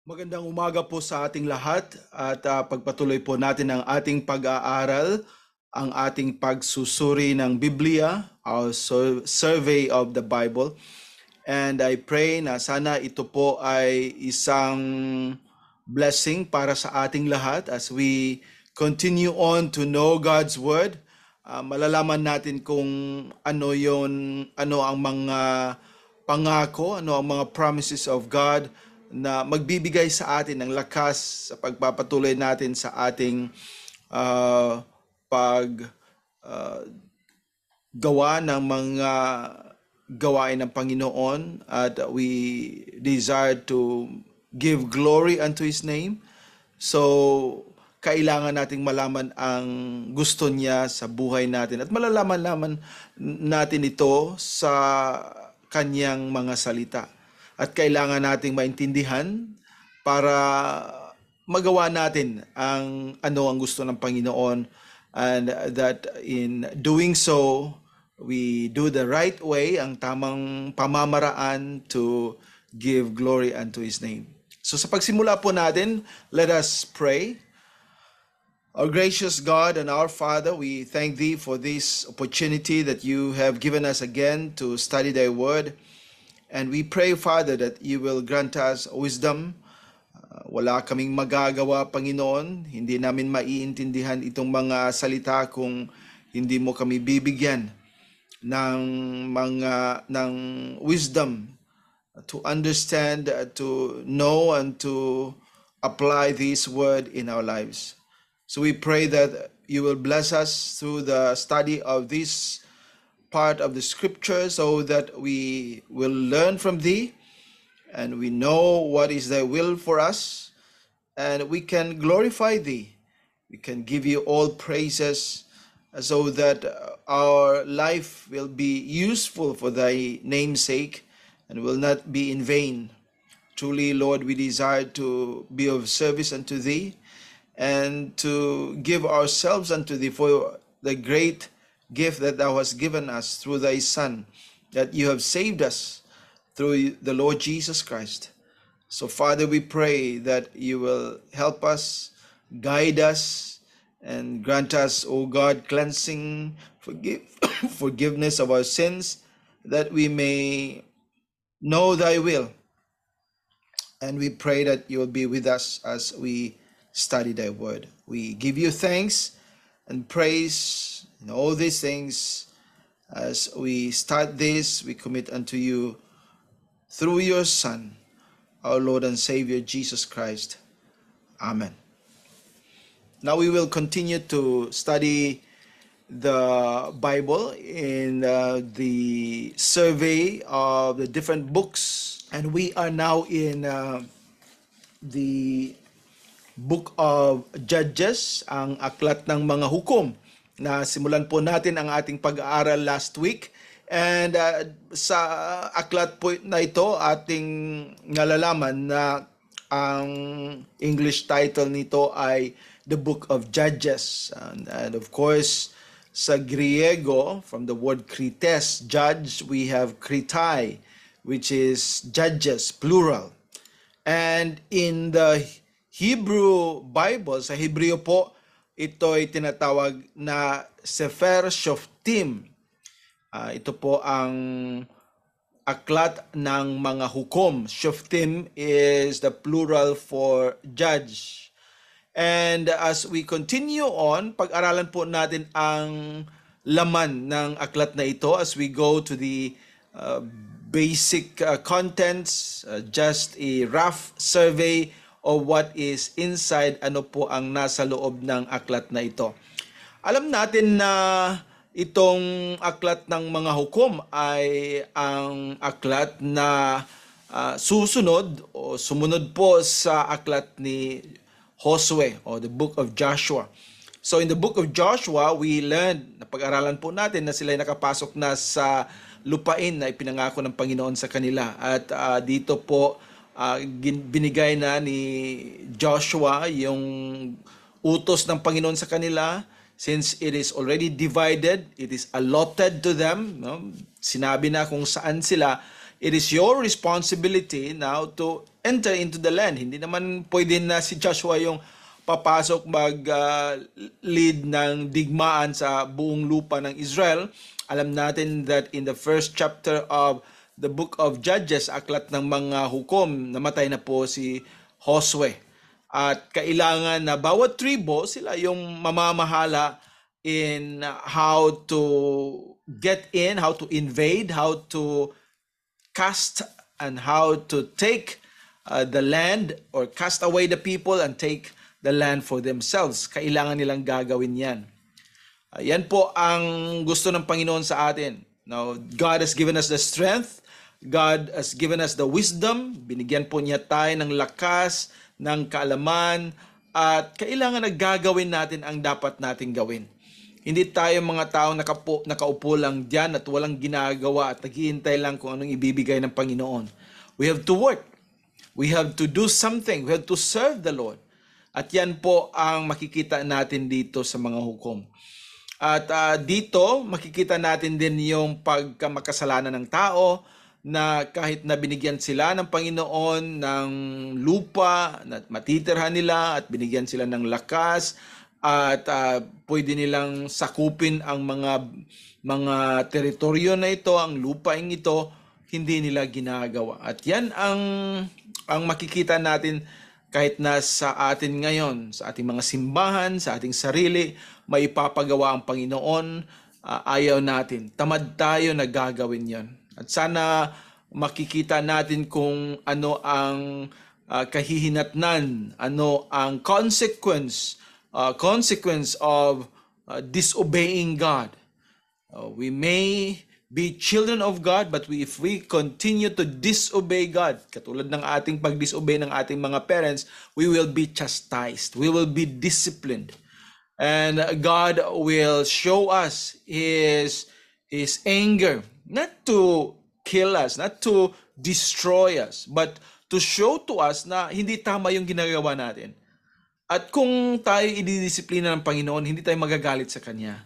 Magandang umaga po sa ating lahat at pagpatuloy po natin ang ating pag-aaral, ang ating pagsusuri ng Biblia, our survey of the Bible. And I pray na sana ito po ay isang blessing para sa ating lahat as we continue on to know God's Word. Malalaman natin kung ano ang mga pangako, ano ang mga promises of God na magbibigay sa atin ng lakas sa pagpapatuloy natin sa ating paggawa ng mga gawain ng Panginoon, at we desire to give glory unto His name. So, kailangan nating malaman ang gusto niya sa buhay natin at malalaman natin ito sa kanyang mga salita. At kailangan nating maintindihan para magawa natin ang gusto ng Panginoon, and that in doing so, we do the right way, ang tamang pamamaraan to give glory unto His name. So sa pagsimula po natin, let us pray. Our gracious God and our Father, we thank Thee for this opportunity that You have given us again to study Thy Word. And we pray, Father, that You will grant us wisdom. Wala kaming magagawa, Panginoon. Hindi namin maiintindihan itong mga salita kung hindi Mo kami bibigyan ng wisdom to understand, to know, and to apply this word in our lives. So we pray that You will bless us through the study of this part of the scripture, so that we will learn from Thee and we know what is Thy will for us, and we can glorify Thee. We can give You all praises, so that our life will be useful for Thy name's sake and will not be in vain. Truly, Lord, we desire to be of service unto Thee and to give ourselves unto Thee for the great gift that Thou hast given us through Thy Son, that You have saved us through the Lord Jesus Christ. So, Father, we pray that You will help us, guide us, and grant us, O God, cleansing, forgiveness of our sins, that we may know Thy will. And we pray that You will be with us as we study Thy Word. We give You thanks and praise in all these things. As we start this, we commit unto You through Your Son, our Lord and Savior, Jesus Christ. Amen. Now we will continue to study the Bible in the survey of the different books. And we are now in the Book of Judges, ang aklat ng mga hukom, na simulan po natin ang ating pag-aaral last week. And sa aklat po na ito, ating nalalaman na ang English title nito ay The Book of Judges. And of course, sa Griego, from the word krites, judge, we have kritai, which is judges, plural. And in the Hebrew Bible, sa Hebreo po, ito'y tinatawag na Sefer Shoftim. Ito po ang aklat ng mga hukom. Shoftim is the plural for judge. And as we continue on, pag-aralan po natin ang laman ng aklat na ito as we go to the basic contents, just a rough survey of what is inside, ano po ang nasa loob ng aklat na ito. Alam natin na itong aklat ng mga hukom ay ang aklat na susunod o sumunod po sa aklat ni Josue o the book of Joshua. So in the book of Joshua, we learned, napag-aralan po natin na sila ay nakapasok na sa lupain na ipinangako ng Panginoon sa kanila. At dito po, binigay na ni Joshua yung utos ng Panginoon sa kanila. Since it is already divided, it is allotted to them, no? Sinabi na kung saan sila. It is your responsibility now to enter into the land. Hindi naman pwede na si Joshua yung papasok mag-lead ng digmaan sa buong lupa ng Israel. Alam natin that in the first chapter of the book of Judges, aklat ng mga hukom, namatay na po si Josue. At kailangan na bawat tribo, sila yung mamamahala in how to get in, how to invade, how to cast, and how to take the land or cast away the people and take the land for themselves. Kailangan nilang gagawin yan. Yan po ang gusto ng Panginoon sa atin. Now, God has given us the strength. God has given us the wisdom. Binigyan po niya tayo ng lakas, ng kaalaman, at kailangan na gagawin natin ang dapat nating gawin. Hindi tayo mga taong nakaupo lang diyan at walang ginagawa at naghihintay lang kung anong ibibigay ng Panginoon. We have to work. We have to do something. We have to serve the Lord. At yan po ang makikita natin dito sa mga hukom. At dito makikita natin din yung pagkamakasalanan ng tao, na kahit na binigyan sila ng Panginoon ng lupa na matitirhan nila at binigyan sila ng lakas at pwede nilang sakupin ang mga teritoryo na ito, ang lupaing ito, hindi nila ginagawa. At yan ang makikita natin kahit na sa atin ngayon, sa ating mga simbahan, sa ating sarili, may ipapagawa ang Panginoon, ayaw natin. Tamad tayo na gagawin yon. At sana makikita natin kung ano ang kahihinatnan, ano ang consequence of disobeying God. We may be children of God, but if we continue to disobey God, katulad ng ating pag-disobey ng ating mga parents, we will be chastised. We will be disciplined. And God will show us His anger, not to kill us, not to destroy us, but to show to us na hindi tama yung ginagawa natin. At kung tayo ididisiplina ng Panginoon, hindi tayo magagalit sa Kanya.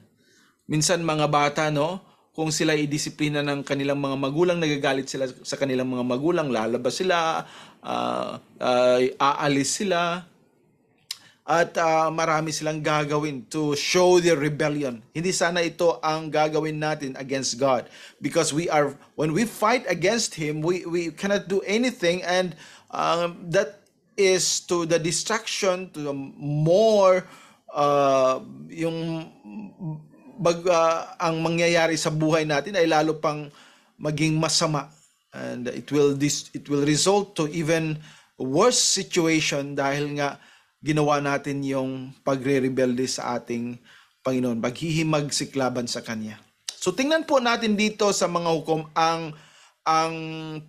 Minsan mga bata, no, kung sila idisiplina ng kanilang mga magulang, nagagalit sila sa kanilang mga magulang, lalabas sila, aalis sila, at marami silang gagawin to show their rebellion. Hindi sana ito ang gagawin natin against God, because when we fight against Him, we cannot do anything, and that is to the distraction, to the more ang mangyayari sa buhay natin ay lalo pang maging masama, and it will result to even worse situation dahil nga ginawa natin yung pagre-rebelde sa ating Panginoon, paghihimagsiklaban sa Kanya. So tingnan po natin dito sa mga hukom ang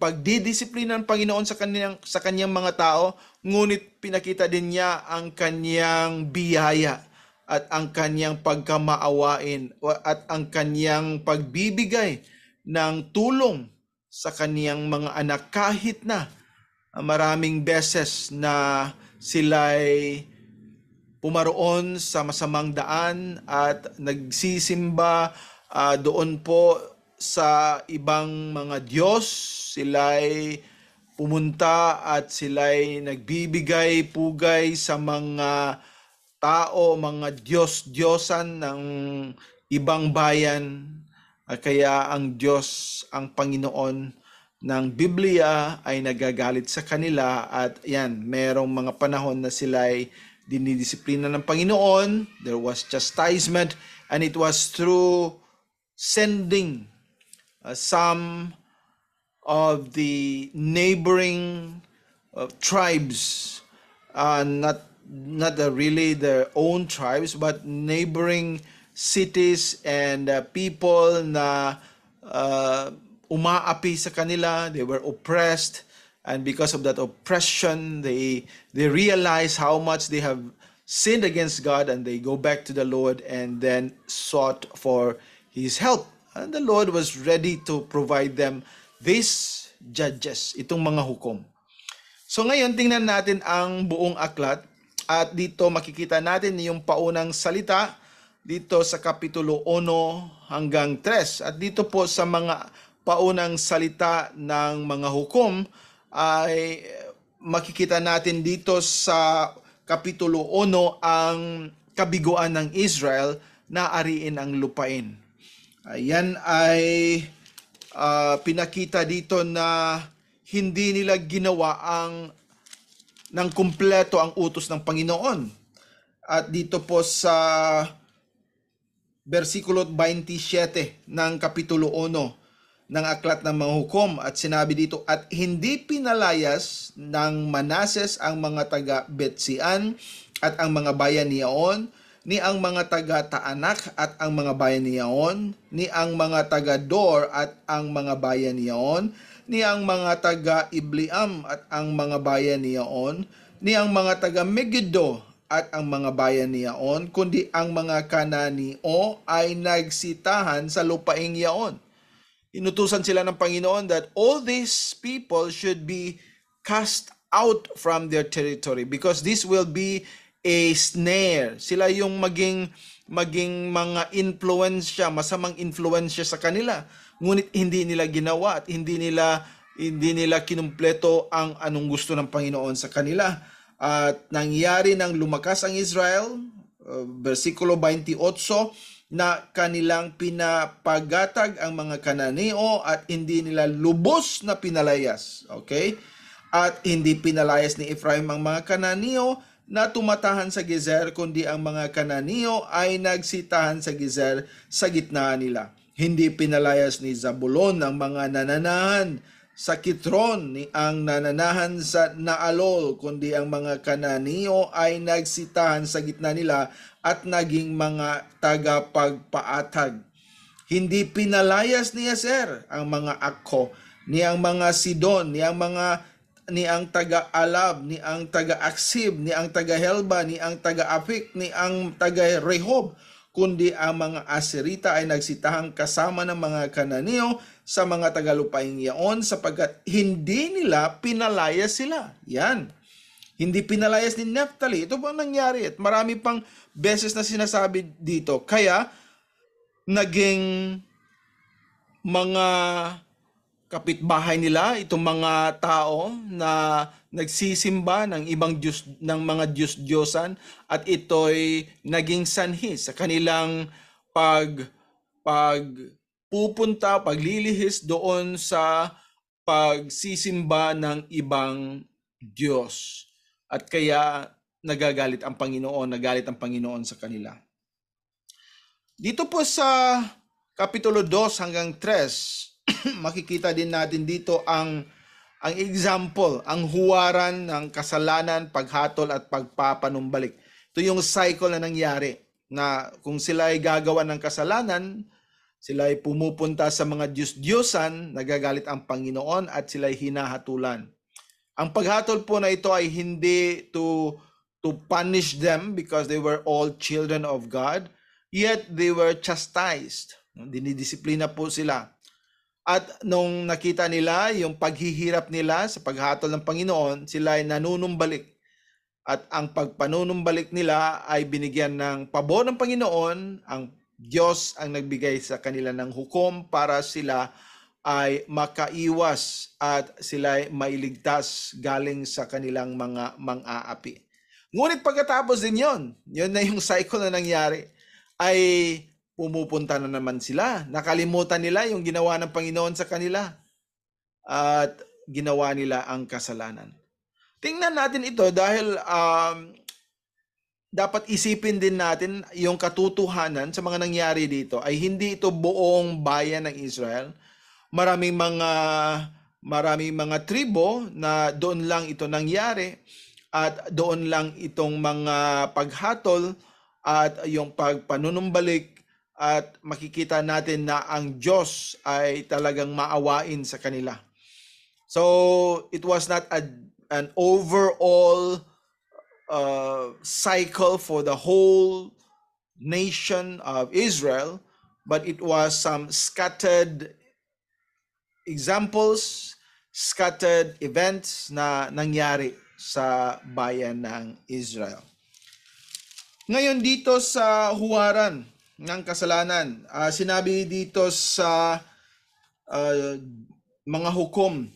pagdidisiplina ng Panginoon sa kanyang mga tao, ngunit pinakita din niya ang kanyang biyaya at ang kanyang pagkamaawain at ang kanyang pagbibigay ng tulong sa kanyang mga anak kahit na maraming beses na sila'y pumaroon sa masamang daan at nagsisimba doon po sa ibang mga Diyos. Sila'y pumunta at sila'y nagbibigay pugay sa mga tao, mga Diyos-Diyosan ng ibang bayan. Kaya ang Diyos, ang Panginoon ng Biblia ay nagagalit sa kanila, at yan, merong mga panahon na sila'y dinidisiplina ng Panginoon. There was chastisement, and it was through sending some of the neighboring tribes, not really their own tribes, but neighboring cities and people na umaapi sa kanila. They were oppressed, and because of that oppression, they realize how much they have sinned against God, and they go back to the Lord and then sought for His help. And the Lord was ready to provide them these judges, itong mga hukom. So ngayon, tingnan natin ang buong aklat, at dito makikita natin yung paunang salita dito sa Kapitulo 1 hanggang 3. At dito po sa mga paunang salita ng mga hukom ay makikita natin dito sa Kapitulo 1 ang kabiguan ng Israel na ariin ang lupain. Yan ay pinakita dito na hindi nila ginawa ng kumpleto ang utos ng Panginoon. At dito po sa versikulo 27 ng Kapitulo 1 ng Aklat ng mga Hukom, at sinabi dito, at hindi pinalayas ng Manases ang mga taga Betsian at ang mga bayan niyaon, ni ang mga taga Taanak at ang mga bayan niyaon, ni ang mga taga Dor at ang mga bayan niyaon, ni ang mga taga Ibleam at ang mga bayan niyaon, ni ang mga taga Megiddo at ang mga bayan niyaon, kundi ang mga Kananeo ay nagsitahan sa lupaing yaon. Inutusan sila ng Panginoon that all these people should be cast out from their territory because this will be a snare. Sila yung maging mga influensya, masamang influensya sa kanila. Ngunit hindi nila ginawa at hindi nila kinumpleto ang anong gusto ng Panginoon sa kanila. At nangyari nang lumakas ang Israel, versikulo 28, na kanilang pinapagatag ang mga Kananeo at hindi nila lubos na pinalayas. Okay? At hindi pinalayas ni Ephraim ang mga Kananeo na tumatahan sa Gezer, kundi ang mga Kananeo ay nagsitahan sa Gezer sa gitna nila. Hindi pinalayas ni Zabulon ang mga nananahan sa Kitron, ni ang nananahan sa Naalol, kundi ang mga Kananeo ay nagsitahan sa gitna nila at naging mga tagapagpaatag. Hindi pinalayas ni Aser ang mga Akko, ni ang mga Sidon, ni ang taga-Alab, ni ang taga-Aksib, ni ang taga-Helba, ni ang taga-Apik, ni ang taga-Rehob, kundi ang mga Aserita ay nagsitahang kasama ng mga Kananeo sa mga tagalupaing yaon sapagkat hindi nila pinalayas sila. Yan. Hindi pinalayas ni Naphtali. Ito po ang nangyari at marami pang beses na sinasabi dito. Kaya naging mga kapitbahay nila, itong mga tao na nagsisimba ng ibang Diyos, ng mga Diyos-Diyosan, at ito'y naging sanhi sa kanilang paglilihis doon sa pagsisimba ng ibang Diyos. At kaya nagalit ang Panginoon sa kanila. Dito po sa Kapitulo 2 hanggang 3, makikita din natin dito ang example, ang huwaran ng kasalanan, paghatol at pagpapanumbalik. Ito yung cycle na nangyari na kung sila ay gagawa ng kasalanan, sila ay pumupunta sa mga Diyos-Diyosan, nagagalit ang Panginoon at sila ay hinahatulan. Ang paghatol po na ito ay hindi to punish them because they were all children of God, yet they were chastised. Dinidisiplina po sila. At nung nakita nila yung paghihirap nila sa paghatol ng Panginoon, sila ay nanunumbalik. At ang pagpanunumbalik nila ay binigyan ng pabor ng Panginoon. Ang Diyos ang nagbigay sa kanila ng hukom para sila ay makaiwas at sila ay mailigtas galing sa kanilang mga mang-aapi. Ngunit pagkatapos din yun na yung cycle na nangyari, ay pumupunta na naman sila. Nakalimutan nila yung ginawa ng Panginoon sa kanila at ginawa nila ang kasalanan. Tingnan natin ito dahil dapat isipin din natin yung katotohanan sa mga nangyari dito ay hindi ito buong bayan ng Israel. Maraming mga tribo na doon lang ito nangyari at doon lang itong mga paghatol at yung pagpanunumbalik, at makikita natin na ang Diyos ay talagang maawain sa kanila. So it was not an overall cycle for the whole nation of Israel, but it was some scattered examples, scattered events na nangyari sa bayan ng Israel. Ngayon dito sa huwaran ng kasalanan, sinabi dito sa mga hukom,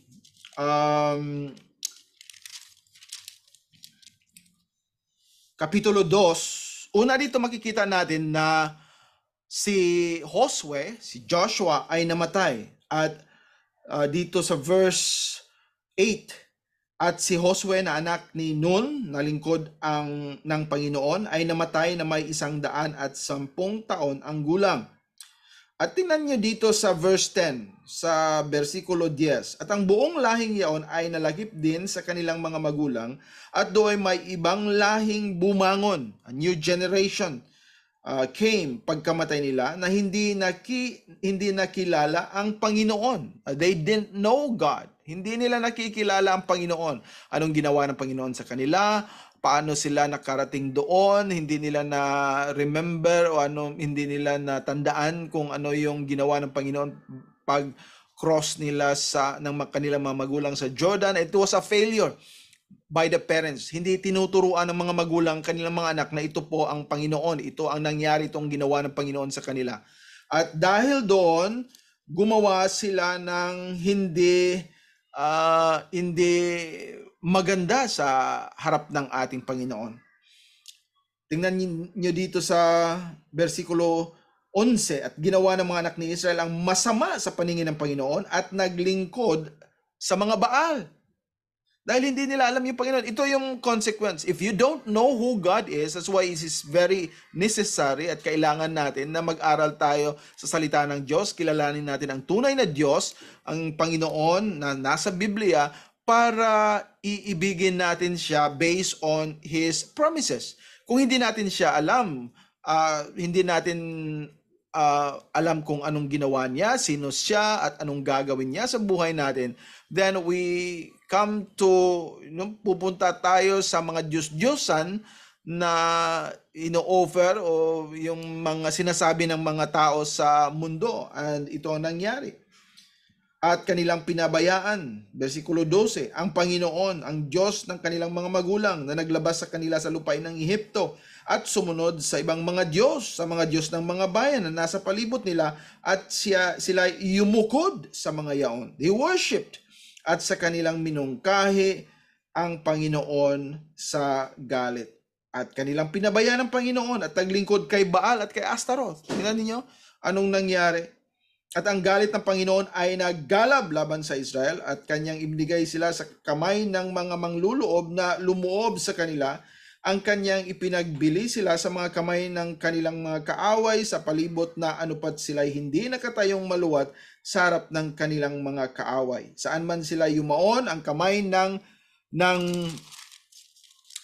Kapitulo 2, una dito makikita natin na si Josue, si Joshua ay namatay. At dito sa verse 8, at si Josue na anak ni Nun, na lingkod ng Panginoon, ay namatay na may 110 taon ang gulang. At tingnan nyo dito sa verse 10, sa versikulo 10. At ang buong lahing yaon ay nalagip din sa kanilang mga magulang, at doon may ibang lahing bumangon, a new generation, came pagkamatay nila na hindi nakilala ang Panginoon. They didn't know God. Hindi nila nakikilala ang Panginoon. Anong ginawa ng Panginoon sa kanila? Paano sila nakarating doon? Hindi nila na remember o hindi nila natandaan kung ano yung ginawa ng Panginoon pag cross nila ng kanilang mga magulang sa Jordan. It was a failure by the parents. Hindi tinuturuan ng mga magulang kanilang mga anak na ito po ang Panginoon. Ito ang nangyari, itong ginawa ng Panginoon sa kanila. At dahil doon, gumawa sila ng hindi maganda sa harap ng ating Panginoon. Tingnan niyo dito sa versikulo 11, at ginawa ng mga anak ni Israel ang masama sa paningin ng Panginoon at naglingkod sa mga Baal. Dahil hindi nila alam yung Panginoon. Ito yung consequence. If you don't know who God is, that's why it is very necessary at kailangan natin na mag-aral tayo sa salita ng Diyos. Kilalanin natin ang tunay na Diyos, ang Panginoon na nasa Biblia, para iibigin natin siya based on His promises. Kung hindi natin siya alam, hindi natin alam kung anong ginawa niya, sino siya, at anong gagawin niya sa buhay natin, then we come to, pupunta tayo sa mga Diyos-Diyosan na ino-offer o yung mga sinasabi ng mga tao sa mundo. And ito ang nangyari. At kanilang pinabayaan, versikulo 12, ang Panginoon, ang Diyos ng kanilang mga magulang na naglabas sa kanila sa lupain ng Ehipto at sumunod sa ibang mga Diyos, sa mga Diyos ng mga bayan na nasa palibot nila, at sila yumukod sa mga yaon. They worshipped, at sa kanilang minungkahi ang Panginoon sa galit. At kanilang pinabayaan ng Panginoon at naglingkod kay Baal at kay Astaroth. Tingnan niyo anong nangyari. At ang galit ng Panginoon ay naggalab laban sa Israel, at kanyang ibinigay sila sa kamay ng mga mangluloob na lumuob sa kanila. Ang kanyang ipinagbili sila sa mga kamay ng kanilang mga kaaway sa palibot, na anupat sila'y hindi nakatayong maluwat sa harap ng kanilang mga kaaway. Saan man sila yumaon, ang kamay ng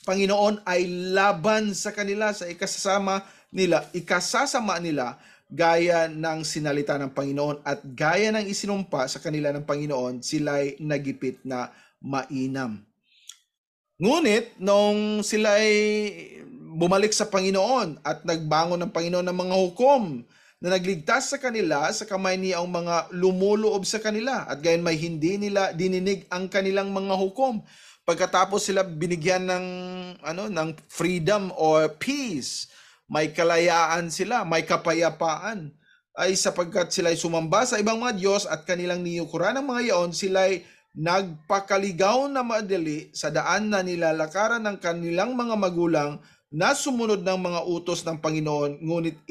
Panginoon ay laban sa kanila, sa ikasasama nila, gaya ng sinalita ng Panginoon at gaya ng isinumpa sa kanila ng Panginoon, sila'y nagipit na mainam. Ngunit nung sila'y bumalik sa Panginoon at nagbangon ng Panginoon ng mga hukom na nagligtas sa kanila sa kamay niya ang mga lumuloob sa kanila, at gayon may hindi nila dininig ang kanilang mga hukom. Pagkatapos sila binigyan ng freedom or peace, may kalayaan sila, may kapayapaan, ay sapagkat sila'y sumamba sa ibang mga Diyos at kanilang niyukuran ng mga yaon, sila'y nagpakaligaw na madali sa daan na nilalakaran ng kanilang mga magulang na sumunod ng mga utos ng Panginoon, ngunit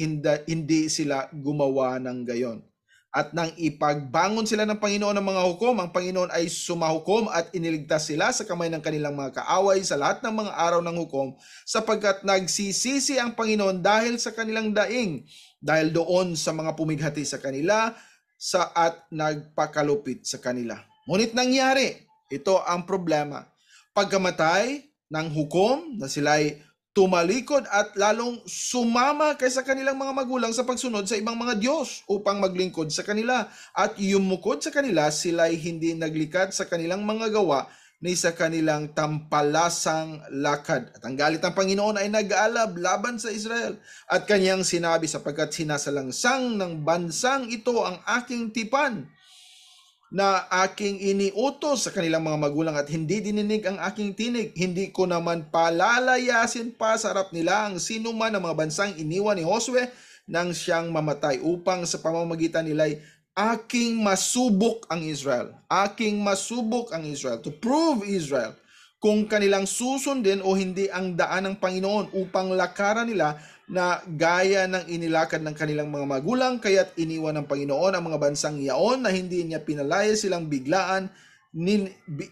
hindi sila gumawa ng gayon. At nang ipagbangon sila ng Panginoon ng mga hukom, ang Panginoon ay sumahukom at iniligtas sila sa kamay ng kanilang mga kaaway sa lahat ng mga araw ng hukom, sapagkat nagsisisi ang Panginoon dahil sa kanilang daing, dahil doon sa mga pumighati sa kanila at nagpakalupit sa kanila. Ngunit nangyari, ito ang problema. Pagkamatay ng hukom na sila'y tumalikod at lalong sumama kaysa kanilang mga magulang sa pagsunod sa ibang mga Diyos upang maglingkod sa kanila, at yumukod sa kanila, sila'y hindi naglikat sa kanilang mga gawa ni sa kanilang tampalasang lakad. At ang galit ng Panginoon ay nag-aalab laban sa Israel, at kanyang sinabi, sapagkat sinasalangsang ng bansang ito ang aking tipan na aking iniutos sa kanilang mga magulang, at hindi dininig ang aking tinig, hindi ko naman palalayasin pa sa harap nila ang sino man ng mga bansang iniwan ni Josue nang siyang mamatay, upang sa pamamagitan nila'y aking masubok ang Israel. Aking masubok ang Israel, to prove Israel kung kanilang susundin o hindi ang daan ng Panginoon upang lakaran nila na gaya ng inilakad ng kanilang mga magulang, kaya't iniwan ng Panginoon ang mga bansang iyaon na hindi niya pinalaya silang biglaan,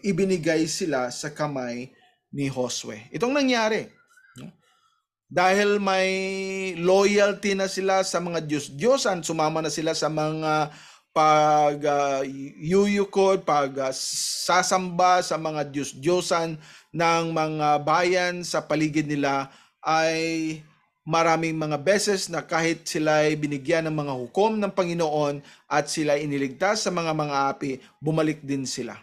ibinigay sila sa kamay ni Josue. Itong nangyari. Dahil may loyalty na sila sa mga Diyos-Diyosan, sumama na sila sa mga yuyukod, sasamba sa mga Diyos-Diyosan ng mga bayan sa paligid nila, ay maraming mga beses na kahit sila ay binigyan ng mga hukom ng Panginoon at sila iniligtas sa mga api, bumalik din sila.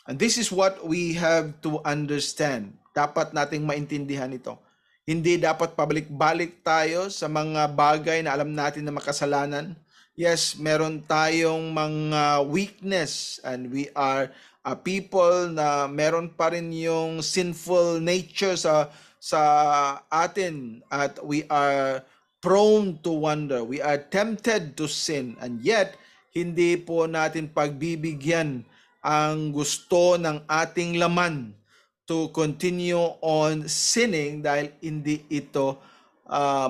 And this is what we have to understand. Dapat nating maintindihan ito. Hindi dapat pabalik-balik tayo sa mga bagay na alam natin na makasalanan. Yes, meron tayong mga weakness and we are a people na meron pa rin yung sinful nature sa atin at we are prone to wander. We are tempted to sin and yet hindi po natin pagbibigyan ang gusto ng ating laman to continue on sinning dahil hindi ito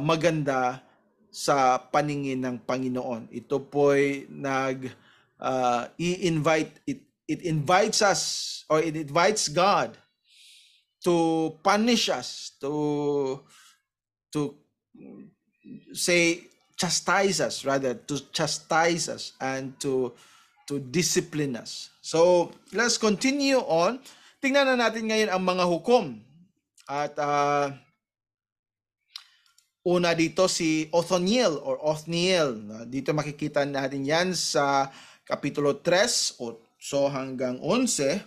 maganda sa paningin ng Panginoon. Ito po'y it invites us or it invites God to punish us, to chastise us and to discipline us. So, let's continue on. Tingnan na natin ngayon ang mga hukom. At una dito si Othniel. Dito makikita natin yan sa Kapitulo 3, 8 hanggang 11.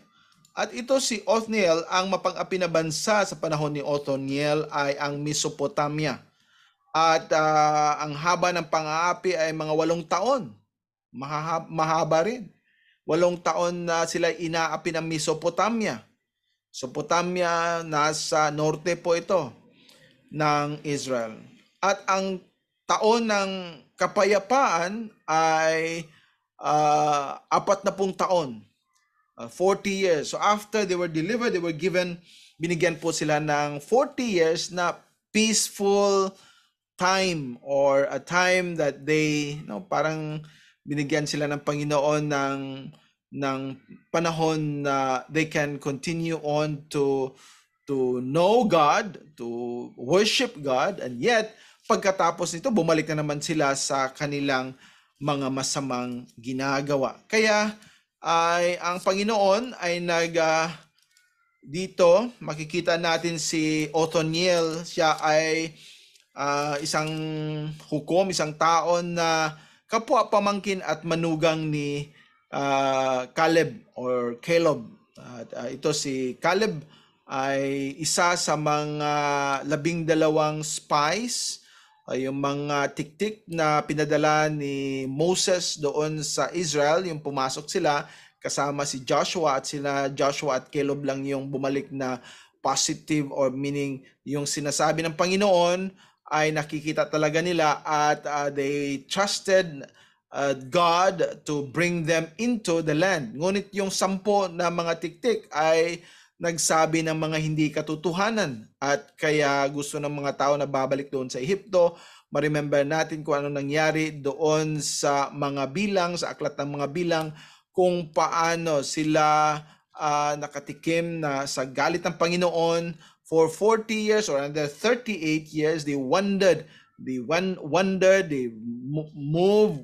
At ito si Othniel, ang mapang-api na bansa sa panahon ni Othniel ay ang Mesopotamia. At ang haba ng pang-aapi ay mga 8 taon. Mahaba rin. 8 taon na sila inaapi ng Mesopotamia. Mesopotamia, nasa norte po ito ng Israel. At ang taon ng kapayapaan ay 40 taon. 40 years. So after they were delivered, they were binigyan po sila ng 40 years na peaceful time or a time that they, parang binigyan sila ng Panginoon ng panahon na they can continue on to know God, to worship God, and yet pagkatapos nito bumalik na naman sila sa kanilang mga masamang ginagawa. Kaya ay ang Panginoon ay dito makikita natin si Othniel. Siya ay isang hukom, isang taon na kapwa pamangkin at manugang ni Caleb or Caleb. Ito si Caleb ay isa sa mga 12 spies, yung mga tiktik na pinadala ni Moses doon sa Israel, yung pumasok sila kasama si Joshua at Joshua at Caleb lang yung bumalik na positive or meaning yung sinasabi ng Panginoon ay nakikita talaga nila at they trusted God to bring them into the land. Ngunit yung 10 na mga tiktik ay nagsabi ng mga hindi katotohanan at kaya gusto ng mga tao na babalik doon sa Ehipto. Ma-remember natin kung ano nangyari doon sa mga bilang, sa aklat ng mga bilang, kung paano sila nakatikim na sa galit ng Panginoon for 40 years or another 38 years. They wandered, they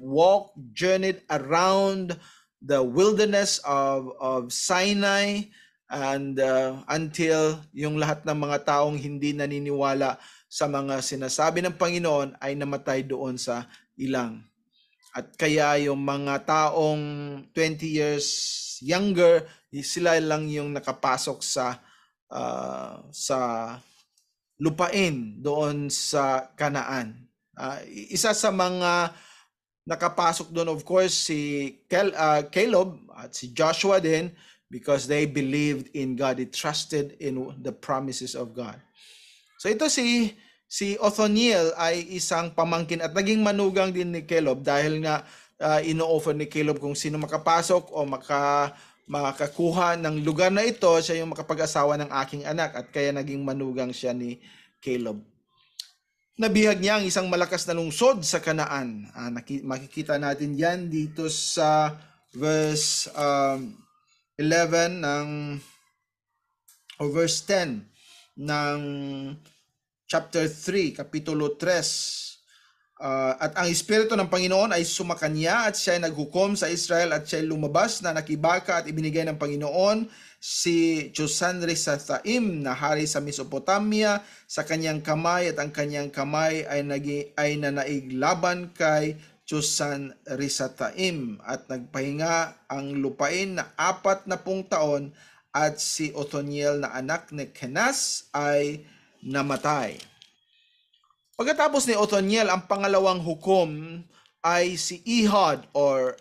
walked, journeyed around the wilderness of Sinai and until yung lahat ng mga taong hindi naniniwala sa mga sinasabi ng Panginoon ay namatay doon sa ilang. At kaya yung mga taong 20 years younger, sila lang yung nakapasok sa lupain doon sa Kanaan. Isa sa mga nakapasok doon, of course, si Caleb at si Joshua din, because they believed in God. They trusted in the promises of God. So ito si Othniel ay isang pamangkin at naging manugang din ni Caleb dahil nga ino-offer ni Caleb kung sino makapasok o makakuha ng lugar na ito, siya yung makapag-asawa ng aking anak, at kaya naging manugang siya ni Caleb. Nabihag niya ang isang malakas na lungsod sa Kanaan. Makikita natin yan dito sa verse 11 o verse 10 ng chapter 3, kapitulo 3. At ang Espiritu ng Panginoon ay sumakanya at siya ay naghukom sa Israel, at siya ay lumabas na nakibaka, at ibinigay ng Panginoon si Chusan-Risathaim na hari sa Mesopotamia sa kanyang kamay, at ang kanyang kamay ay nanaig laban kay Chusan-Risathaim, at nagpahinga ang lupain na 40 taon, at si Othniel na anak ni Kenaz ay namatay. Pagkatapos ni Othniel, ang pangalawang hukom ay si Ehud or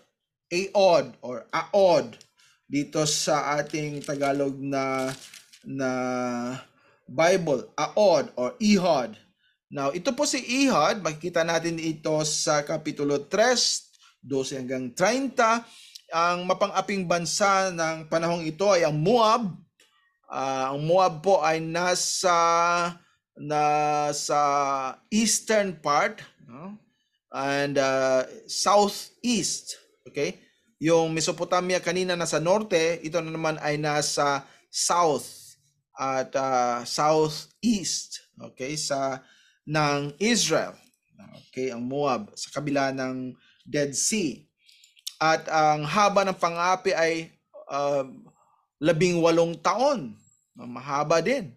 Aod dito sa ating Tagalog na Bible, Aod or Ehud. Now, ito po si Ehud, makikita natin ito sa kapitulo 3, 12 hanggang 30. Ang mapang-aping bansa ng panahong ito ay ang Moab. Ang Moab po ay nasa eastern part, no? And southeast. Okay? Yung Mesopotamia kanina nasa norte, ito na naman ay nasa south at southeast, okay, ng Israel. Okay, ang Moab sa kabila ng Dead Sea. At ang haba ng pang-api ay 18 taon. Mahaba din.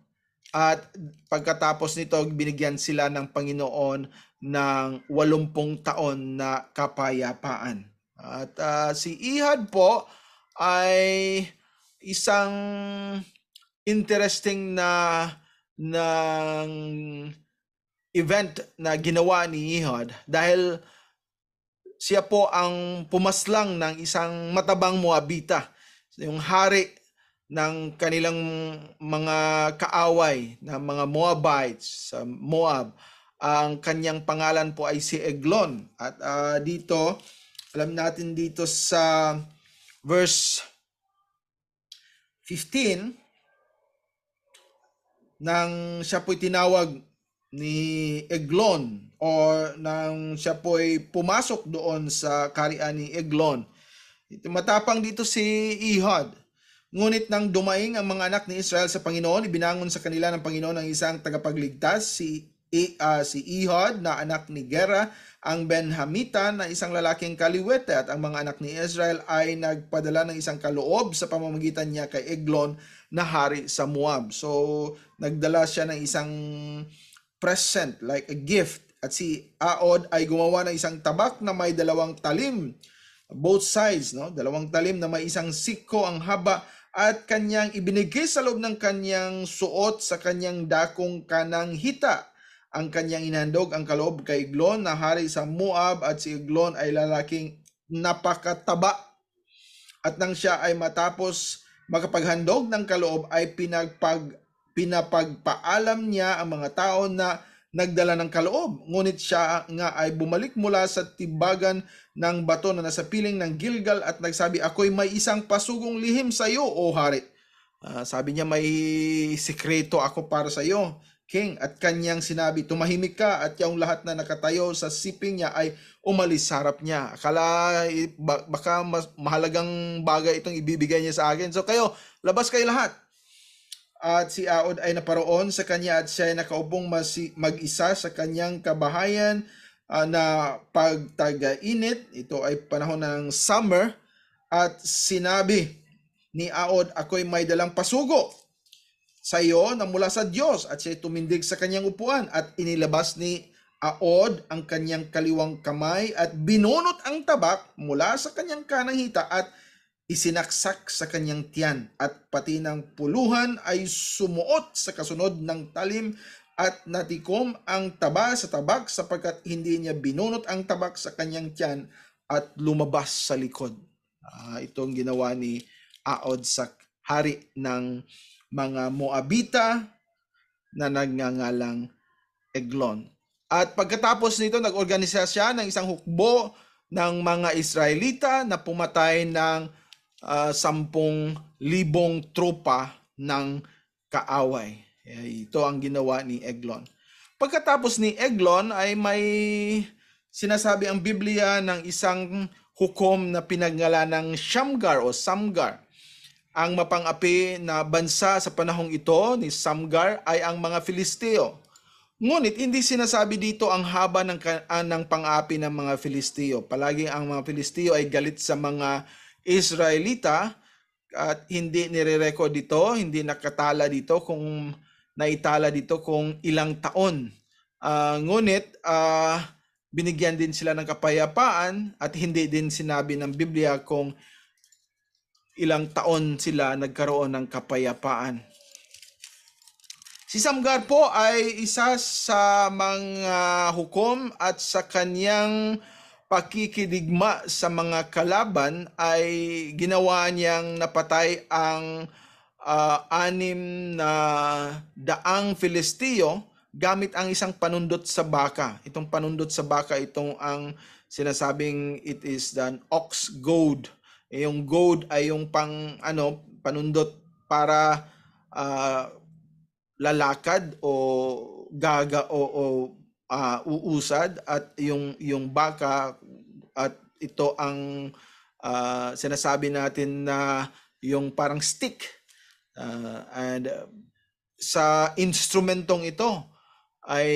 At pagkatapos nito, binigyan sila ng Panginoon ng 80 taon na kapayapaan. At si Ehud po ay isang interesting na event na ginawa ni Ehud, dahil siya po ang pumaslang ng isang matabang Moabita, yung hari ng kanilang mga kaaway na mga Moabites sa Moab. Ang kanyang pangalan po ay si Eglon. At dito, alam natin dito sa verse 15, nang siya po'y tinawag ni Eglon, or nang siya po'y pumasok doon sa kaharian ni Eglon. Matapang dito si Ehud. Ngunit nang dumaing ang mga anak ni Israel sa Panginoon, ibinangon sa kanila ng Panginoon ang isang tagapagligtas, si Ehud na anak ni Gera, ang Benhamita na isang lalaking kaliwete, at ang mga anak ni Israel ay nagpadala ng isang kaloob sa pamamagitan niya kay Eglon na hari sa Moab. So, nagdala siya ng isang present, like a gift. At si Aod ay gumawa ng isang tabak na may 2 talim, both sides, no? 2 talim na may isang siko ang haba, at kanyang ibinigay sa loob ng kanyang suot sa kanyang dakong kanang hita. Ang kanyang inandog ang kaloob kay Eglon na hari sa Moab, at si Eglon ay lalaking napakataba. At nang siya ay matapos makapaghandog ng kaloob, ay pinapagpaalam niya ang mga tao na nagdala ng kaloob. Ngunit siya nga ay bumalik mula sa tibagan ng bato na nasa piling ng Gilgal, at nagsabi, ako'y may isang pasugong lihim sa iyo, o hari. Sabi niya, may sikreto ako para sa iyo, King. At kanyang sinabi, tumahimik ka, at yung lahat na nakatayo sa siping niya ay umalis sa harap niya. Akala baka mas mahalagang bagay itong ibibigay niya sa akin. So kayo, labas kayo lahat. At si Aod ay naparoon sa kanya, at siya ay nakaupong mag-isa sa kanyang kabahayan na pagtaga-init. Ito ay panahon ng summer. At sinabi ni Aod, ako'y may dalang pasugo sa iyo na mula sa Diyos. At siya tumindig sa kanyang upuan, at inilabas ni Aod ang kanyang kaliwang kamay, at binunot ang tabak mula sa kanyang kanang hita, at isinaksak sa kanyang tiyan, at pati ng puluhan ay sumuot sa kasunod ng talim, at natikom ang taba sa tabak, sapagkat hindi niya binunot ang tabak sa kanyang tiyan, at lumabas sa likod. Itong ginawa ni Aod sa hari ng mga Moabita na nagngangalang Eglon. At pagkatapos nito, nag-organisa siya ng isang hukbo ng mga Israelita na pumatay ng 10,000 tropa ng kaaway. Ito ang ginawa ni Eglon. Pagkatapos ni Eglon ay may sinasabi ang Biblia ng isang hukom na pinangalan ng Shamgar o Samgar. Ang mapang-api na bansa sa panahong ito ni Samgar ay ang mga Filisteo. Ngunit hindi sinasabi dito ang haba ng pang-api ng mga Filisteo. Palagi ang mga Filisteo ay galit sa mga Israelita at hindi nire-record dito, hindi nakatala dito kung naitala dito kung ilang taon. Ngunit binigyan din sila ng kapayapaan at hindi din sinabi ng Biblia kung ilang taon sila nagkaroon ng kapayapaan. Si Samgar po ay isa sa mga hukom at sa kanyang pakikidigma sa mga kalaban ay ginawa niyang napatay ang 6 na daang Filisteo gamit ang isang panundot sa baka. Itong panundot sa baka, itong ang sinasabing it is an ox goad. Yung goad ay yung panundot para lalakad o gaga o uusad, at yung baka at ito ang sinasabi natin na yung parang stick, and sa instrumentong ito ay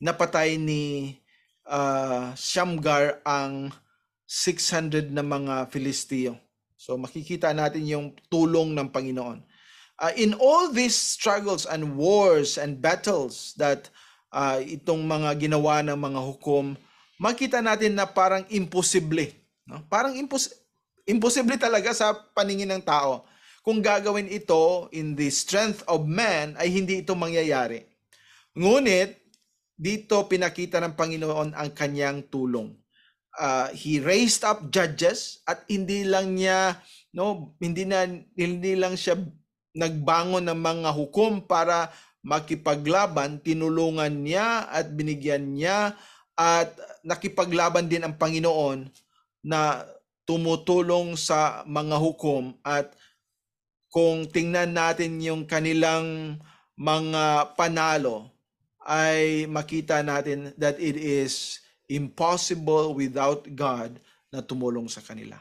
napatay ni Shamgar ang 600 na mga Filisteo. So makikita natin yung tulong ng Panginoon. In all these struggles and wars and battles that itong mga ginawa ng mga hukom, makita natin na parang imposible. No? Parang imposible talaga sa paningin ng tao. Kung gagawin ito in the strength of man, ay hindi ito mangyayari. Ngunit, dito pinakita ng Panginoon ang kanyang tulong. He raised up judges at hindi lang siya nagbangon ng mga hukom para makipaglaban, tinulungan niya at binigyan niya at nakipaglaban din ang Panginoon na tumutulong sa mga hukom. At kung tingnan natin yung kanilang mga panalo, ay makita natin that it is impossible without God na tumulong sa kanila.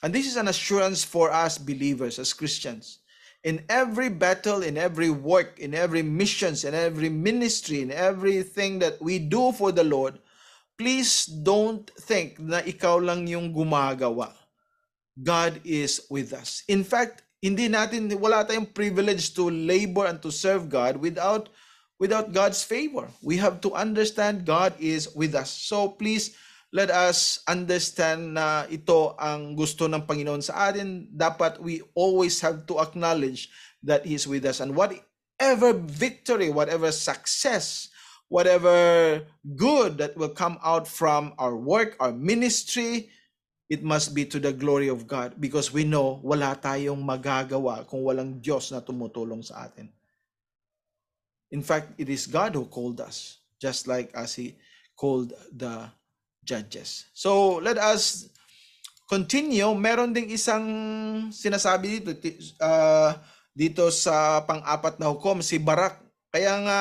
And this is an assurance for us believers as Christians. In every battle, in every work, in every missions, in every ministry, in everything that we do for the Lord, please don't think na ikaw lang yung gumagawa. God is with us. In fact, wala tayong privilege to labor and to serve God without God's favor. We have to understand God is with us. So please, let us understand na ito ang gusto ng Panginoon sa atin. Dapat we always have to acknowledge that He is with us. And whatever victory, whatever success, whatever good that will come out from our work, our ministry, it must be to the glory of God, because we know wala tayong magagawa kung walang Diyos na tumutulong sa atin. In fact, it is God who called us, just like as He called the judges. So let us continue. Meron ding isang sinasabi dito sa pang-apat na hukom, si Barak. Kaya nga,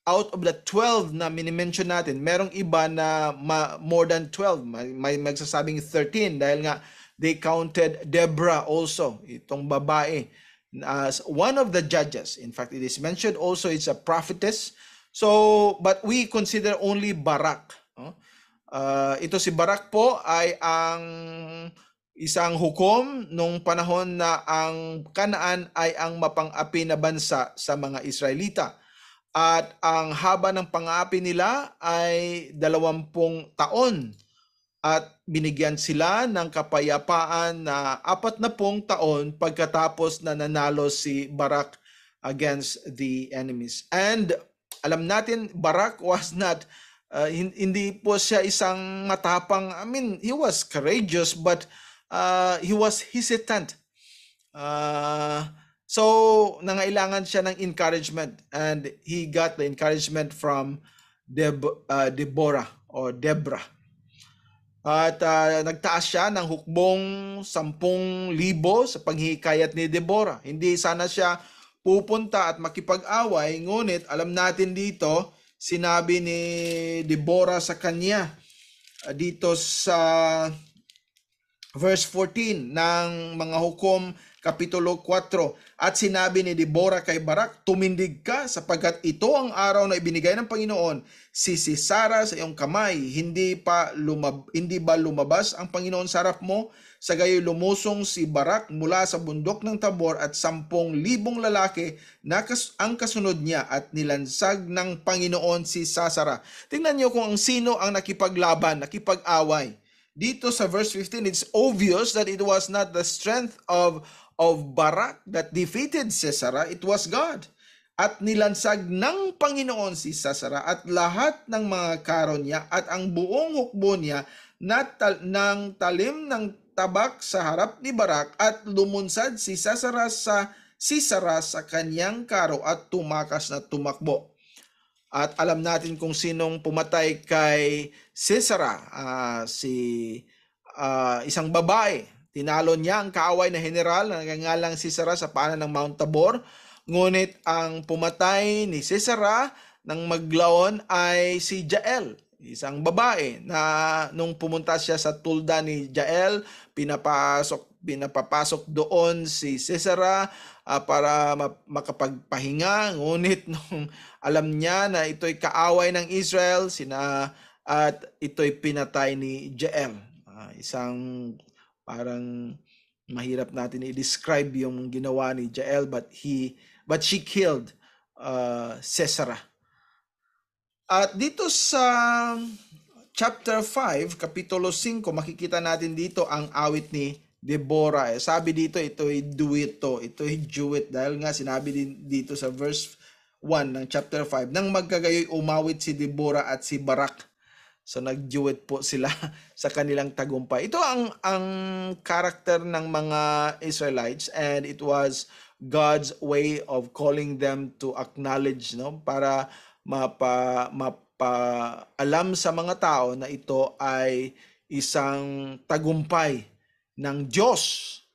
out of the 12 na minimension natin, merong iba na more than 12. May magsasabing 13 dahil nga they counted Deborah also, itong babae, as one of the judges. In fact, it is mentioned also it's a prophetess. So, but we consider only Barak. Ito si Barak po ay ang isang hukom nung panahon na ang Kanaan ay ang mapang-api na bansa sa mga Israelita. At ang haba ng pang-api nila ay 20 taon. At binigyan sila ng kapayapaan na 40 taon pagkatapos na nanalo si Barak against the enemies. And alam natin, Barak was not hindi po siya isang matapang. I mean, he was courageous, but he was hesitant. So, nangailangan siya ng encouragement, and he got the encouragement from Deborah or Deborah. At nagtaas siya ng hukbong 10,000 sa paghihikayat ni Deborah. Hindi sana siya pupunta at makipag-away, ngunit alam natin dito, sinabi ni Deborah sa kanya dito sa verse 14 ng mga Hukom Kapitulo 4. At sinabi ni Deborah kay Barak, tumindig ka sapagkat ito ang araw na ibinigay ng Panginoon si Sisara sa iyong kamay. Hindi ba lumabas ang Panginoon sa harap mo? Sa gayoy lumusong si Barak mula sa bundok ng Tabor at 10,000 lalaki na ang kasunod niya at nilansag ng Panginoon si Sisera. Tingnan niyo kung sino ang nakipaglaban, nakipag-away. Dito sa verse 15, it's obvious that it was not the strength of Barak that defeated Sisera, it was God. At nilansag ng Panginoon si Sisera at lahat ng mga karo niya at ang buong hukbo niya ng talim ng tabak sa harap ni Barak at lumunsad si Sisera sa kanyang karo at tumakas na tumakbo. At alam natin kung sinong pumatay kay Sisera, isang babae. Tinalo niya ang kaaway na general na nagangalang Sisera sa paanan ng Mount Tabor. Ngunit ang pumatay ni Sisera ng maglaon ay si Jael, isang babae na nung pumunta siya sa tulda ni Jael, pinapapasok doon si Sisera para makapagpahinga. Ngunit nung alam niya na ito'y kaaway ng Israel, at ito'y pinatay ni Jael. Isang parang mahirap natin i-describe yung ginawa ni Jael, but she killed Sisera. At dito sa chapter 5, kapitulo 5, makikita natin dito ang awit ni Deborah. Sabi dito, ito'y duet to. Ito'y duet dahil nga sinabi din dito sa verse 1 ng chapter 5, nang magkagayoy umawit si Deborah at si Barak. So nag-duet po sila sa kanilang tagumpay. Ito ang character ng mga Israelites, and it was God's way of calling them to acknowledge, para mapaalam sa mga tao na ito ay isang tagumpay ng Diyos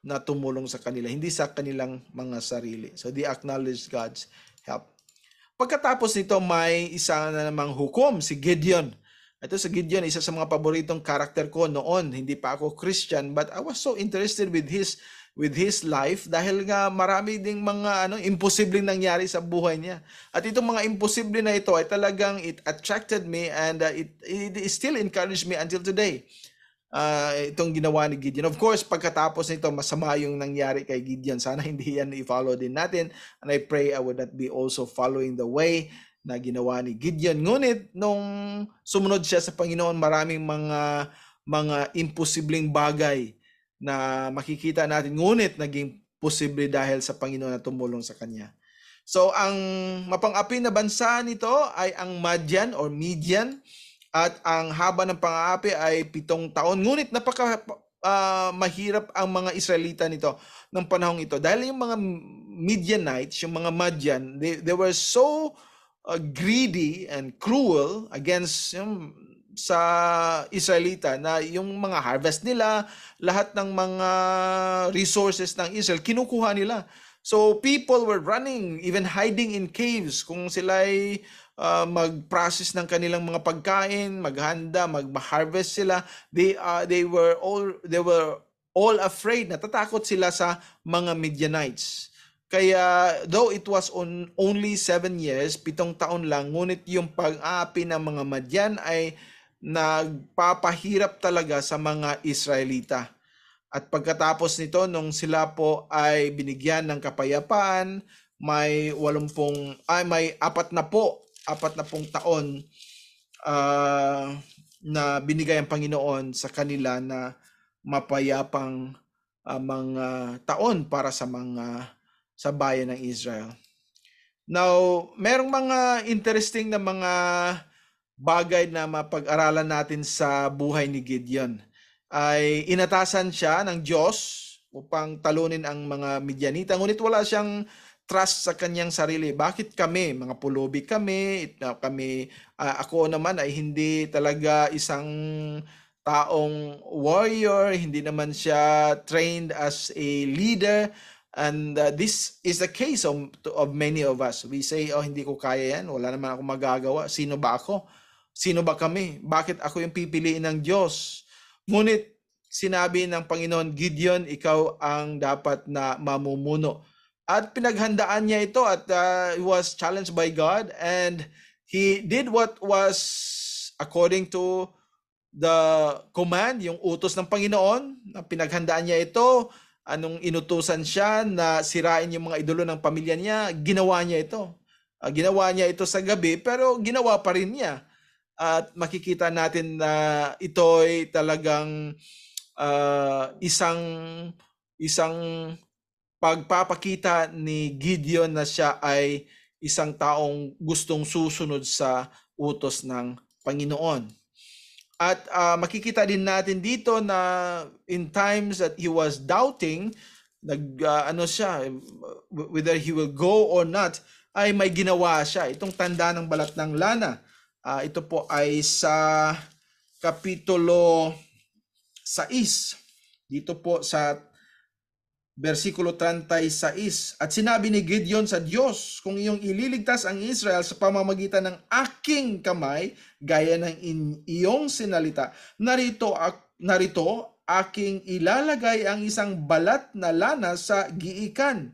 na tumulong sa kanila, hindi sa kanilang mga sarili. So they acknowledge God's help. Pagkatapos nito, may isa na namang hukom, si Gideon. Ito si Gideon, isa sa mga paboritong karakter ko noon. Hindi pa ako Christian, but I was so interested with his life dahil nga marami ding mga imposibleng nangyari sa buhay niya. At itong mga imposible na ito ay talagang it attracted me, and it still encouraged me until today. Itong ginawa ni Gideon. Of course, pagkatapos nito, masama yung nangyari kay Gideon. Sana hindi yan i-follow din natin. And I pray I would not be also following the way na ginawa ni Gideon. Ngunit nung sumunod siya sa Panginoon, maraming mga imposibleng bagay na makikita natin, ngunit naging posible dahil sa Panginoon na tumulong sa kanya. So ang mapang-api na bansa nito ay ang Madian or Midian, at ang haba ng pang-aapi ay 7 taon. Ngunit mahirap ang mga Israelita nito ng panahong ito dahil yung mga Midianites, yung mga Madian, they were so greedy and cruel against sa Israelita na yung mga harvest nila, lahat ng mga resources ng Israel, kinukuha nila. So people were running, even hiding in caves kung sila'y mag-process ng kanilang mga pagkain, maghanda, mag-harvest sila. They were all afraid, natatakot sila sa mga Midianites. Kaya though it was only 7 years, 7 taon lang, ngunit yung pag-aapi ng mga Madian ay nagpapahirap talaga sa mga Israelita. At pagkatapos nito, nung sila po ay binigyan ng kapayapaan, may 40 taon na binigay ang Panginoon sa kanila na mapayapang mga taon para sa bayan ng Israel. Now, merong mga interesting na mga bagay na mapag-aralan natin sa buhay ni Gideon. Ay inatasan siya ng Diyos upang talunin ang mga Midianita, ngunit wala siyang trust sa kanyang sarili. Bakit kami, mga pulubi kami, ako naman ay hindi talaga isang taong warrior, hindi naman siya trained as a leader. And this is the case of many of us. We say, oh, hindi ko kaya yan, wala naman ako magagawa. Sino ba ako? Sino ba kami? Bakit ako yung pipiliin ng Diyos? Ngunit sinabi ng Panginoon, Gideon, ikaw ang dapat na mamumuno. At pinaghandaan niya ito at he was challenged by God and he did what was according to the command, yung utos ng Panginoon. Pinaghandaan niya ito. Anong inutusan siya na sirain yung mga idolo ng pamilya niya, ginawa niya ito. Ginawa niya ito sa gabi pero ginawa pa rin niya. At makikita natin na ito'y talagang isang pagpapakita ni Gideon na siya ay isang taong gustong susunod sa utos ng Panginoon. At makikita din natin dito na in times that he was doubting, whether he will go or not, ay may ginawa siya. Itong tanda ng balat ng lana. Ito po ay sa Kapitulo 6. Dito po sa versikulo 36. At sinabi ni Gideon sa Diyos, kung iyong ililigtas ang Israel sa pamamagitan ng aking kamay, gaya ng iyong sinalita, narito aking ilalagay ang isang balat na lana sa giikan.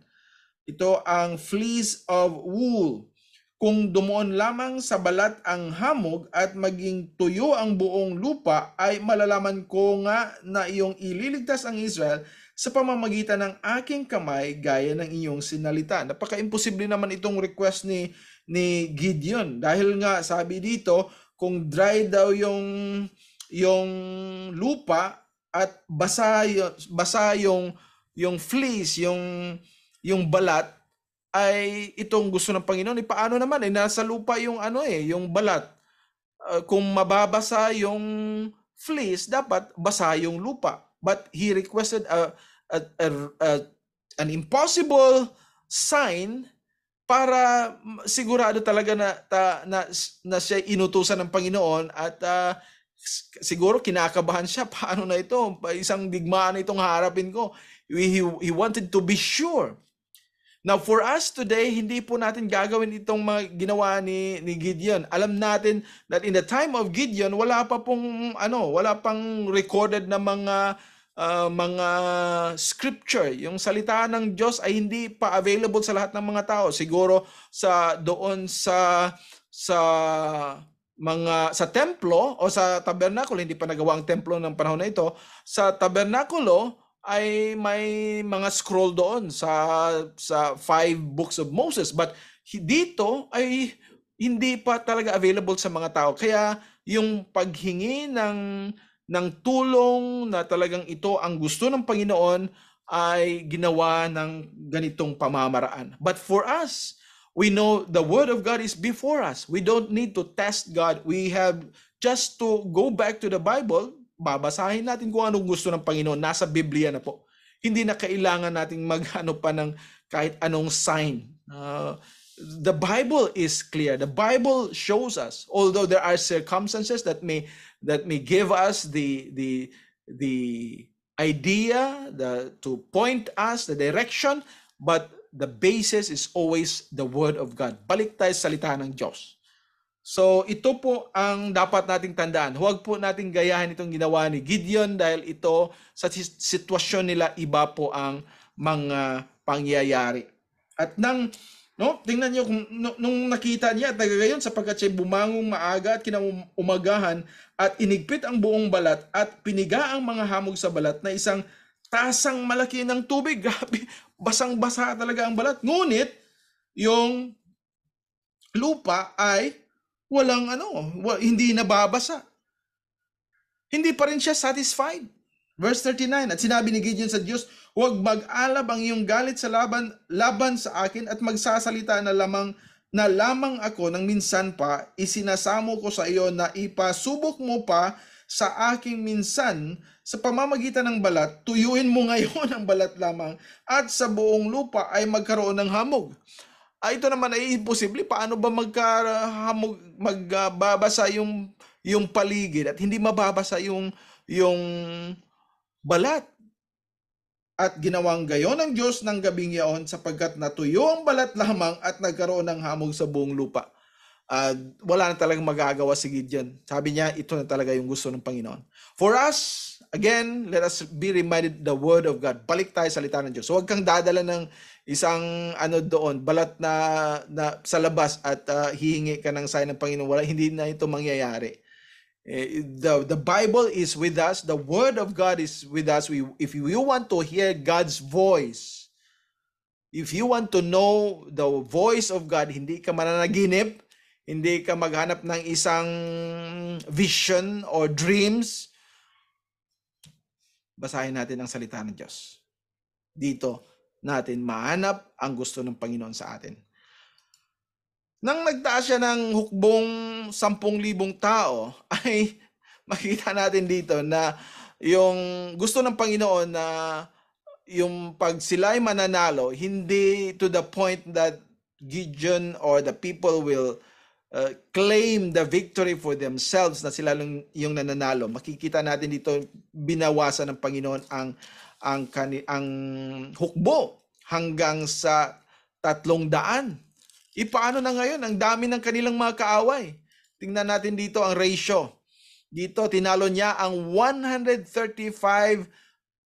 Ito ang fleece of wool. Kung dumuon lamang sa balat ang hamog at maging tuyo ang buong lupa, ay malalaman ko nga na iyong ililigtas ang Israel sa pamamagitan ng aking kamay gaya ng iyong sinalita. Napaka-imposible naman itong request ni Gideon. Dahil nga sabi dito, kung dry daw yung lupa at basa yung fleece, yung balat, ay itong gusto ng Panginoon. Paano naman? Nasa lupa yung yung balat. Kung mababasa yung fleece, dapat basa yung lupa. But he requested an impossible sign para sigurado talaga na siya inutusan ng Panginoon at siguro kinakabahan siya. Paano na ito? Isang digmaan na itong harapin ko. He wanted to be sure. Now for us today, hindi po natin gagawin itong mga ginawa ni Gideon. Alam natin that in the time of Gideon, wala pang recorded na mga scripture. Yung salita ng Diyos ay hindi pa available sa lahat ng mga tao. Siguro sa templo o sa tabernakulo, hindi pa nagawa ang templo ng panahon na ito. Sa tabernakulo ay may mga scroll doon sa 5 books of Moses, but dito ay hindi pa talaga available sa mga tao. Kaya yung paghingi ng tulong na talagang ito ang gusto ng Panginoon ay ginawa ng ganitong pamamaraan. But for us, we know the Word of God is before us. We don't need to test God. We have just to go back to the Bible. Babasahin natin kung anong gusto ng Panginoon. Nasa Biblia na po. Hindi na kailangan nating magano pa ng kahit anong sign. The Bible is clear. The Bible shows us, although there are circumstances that may give us the idea, to point us the direction, but the basis is always the Word of God. Balik tayo sa salita ng Diyos. So ito po ang dapat nating tandaan. Huwag po nating gayahin itong ginawa ni Gideon dahil ito sa sitwasyon nila iba po ang mga pangyayari. At tingnan niyo kung nung nakita niya at nagagayon sapagkat siya bumangong maaga at kinaumagahan at inigpit ang buong balat at piniga ang mga hamog sa balat na isang tasang malaki ng tubig. Grabe, basang-basa talaga ang balat. Ngunit yung lupa ay hindi nababasa. Hindi pa rin siya satisfied. Verse 39, at sinabi ni Gideon sa Diyos, huwag mag-alab ang iyong galit sa laban sa akin at magsasalita na lamang ako ng minsan pa, isinasamo ko sa iyo na ipasubok mo pa sa aking minsan sa pamamagitan ng balat, tuyuin mo ngayon ang balat lamang at sa buong lupa ay magkaroon ng hamog. Ito naman ay imposible. Paano ba magbabasa yung paligid at hindi mababasa yung yung balat. At ginawang gayon ng Diyos ng gabing yaon sapagkat natuyo ang balat lamang at nagkaroon ng hamog sa buong lupa. Wala na talagang magagawa si Gideon. Sabi niya, ito na talaga yung gusto ng Panginoon. For us, again, let us be reminded the word of God. Balik tayo sa salita ng Diyos. So, huwag kang dadala ng isang doon, balat na sa labas at hihingi ka ng sign ng Panginoon. Hindi na ito mangyayari. The Bible is with us. The Word of God is with us. If you want to hear God's voice, if you want to know the voice of God, hindi ka mananaginip, hindi ka maghanap ng isang vision or dreams, basahin natin ang salita ng Diyos. Dito natin mahanap ang gusto ng Panginoon sa atin. Nang nagtaas siya ng hukbong 10,000 tao, ay makita natin dito na yung gusto ng Panginoon na yung pag sila ay mananalo, hindi to the point that Gideon or the people will claim the victory for themselves na sila lang yung nananalo. Makikita natin dito binawasan ng Panginoon ang hukbo hanggang sa 300. Paano na ngayon? Ang dami ng kanilang mga kaaway. Tingnan natin dito ang ratio. Dito, tinalo niya ang 135,000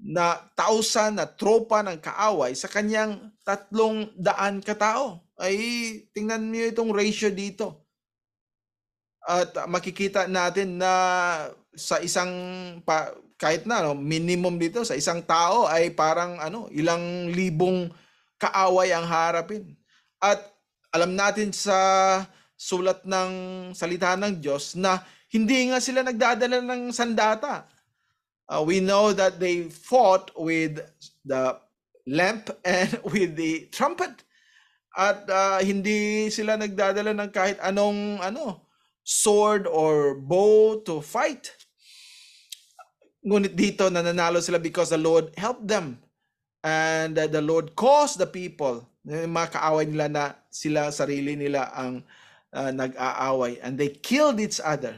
na tropa ng kaaway sa kanyang 300 katao. Ay, tingnan niyo itong ratio dito. At makikita natin na sa isang, kahit na minimum dito, sa isang tao ay parang ilang libong kaaway ang harapin. At alam natin sa sulat ng salita ng Diyos na hindi nga sila nagdadala ng sandata. We know that they fought with the lamp and with the trumpet. At hindi sila nagdadala ng kahit anong sword or bow to fight. Ngunit dito nananalo sila because the Lord helped them. And the Lord caused the people, mga kaaway nila na sila sarili nila ang nag-aaway, and they killed each other.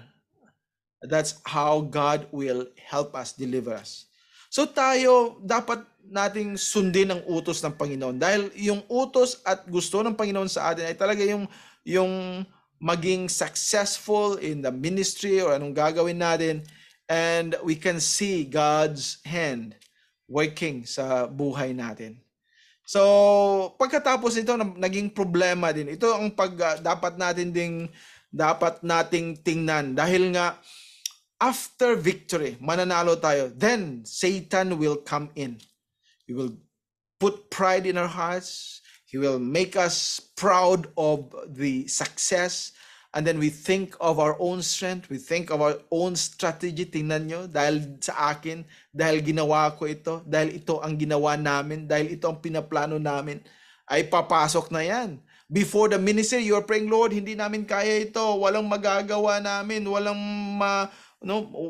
That's how God will help us, deliver us. So tayo, dapat nating sundin ang utos ng Panginoon dahil yung utos at gusto ng Panginoon sa atin ay talaga yung maging successful in the ministry or anong gagawin natin, and we can see God's hand working sa buhay natin. So, pagkatapos nito, naging problema din. Ito ang dapat nating tingnan. Dahil nga, after victory, mananalo tayo, then Satan will come in. He will put pride in our hearts. He will make us proud of the success. And then we think of our own strength. We think of our own strategy. Tingnan nyo, dahil sa akin, dahil ginawa ko ito, dahil ito ang ginawa namin, dahil ito ang pinaplano namin, ay papasok na yan. Before the ministry, you're praying, Lord, hindi namin kaya ito, walang magagawa namin,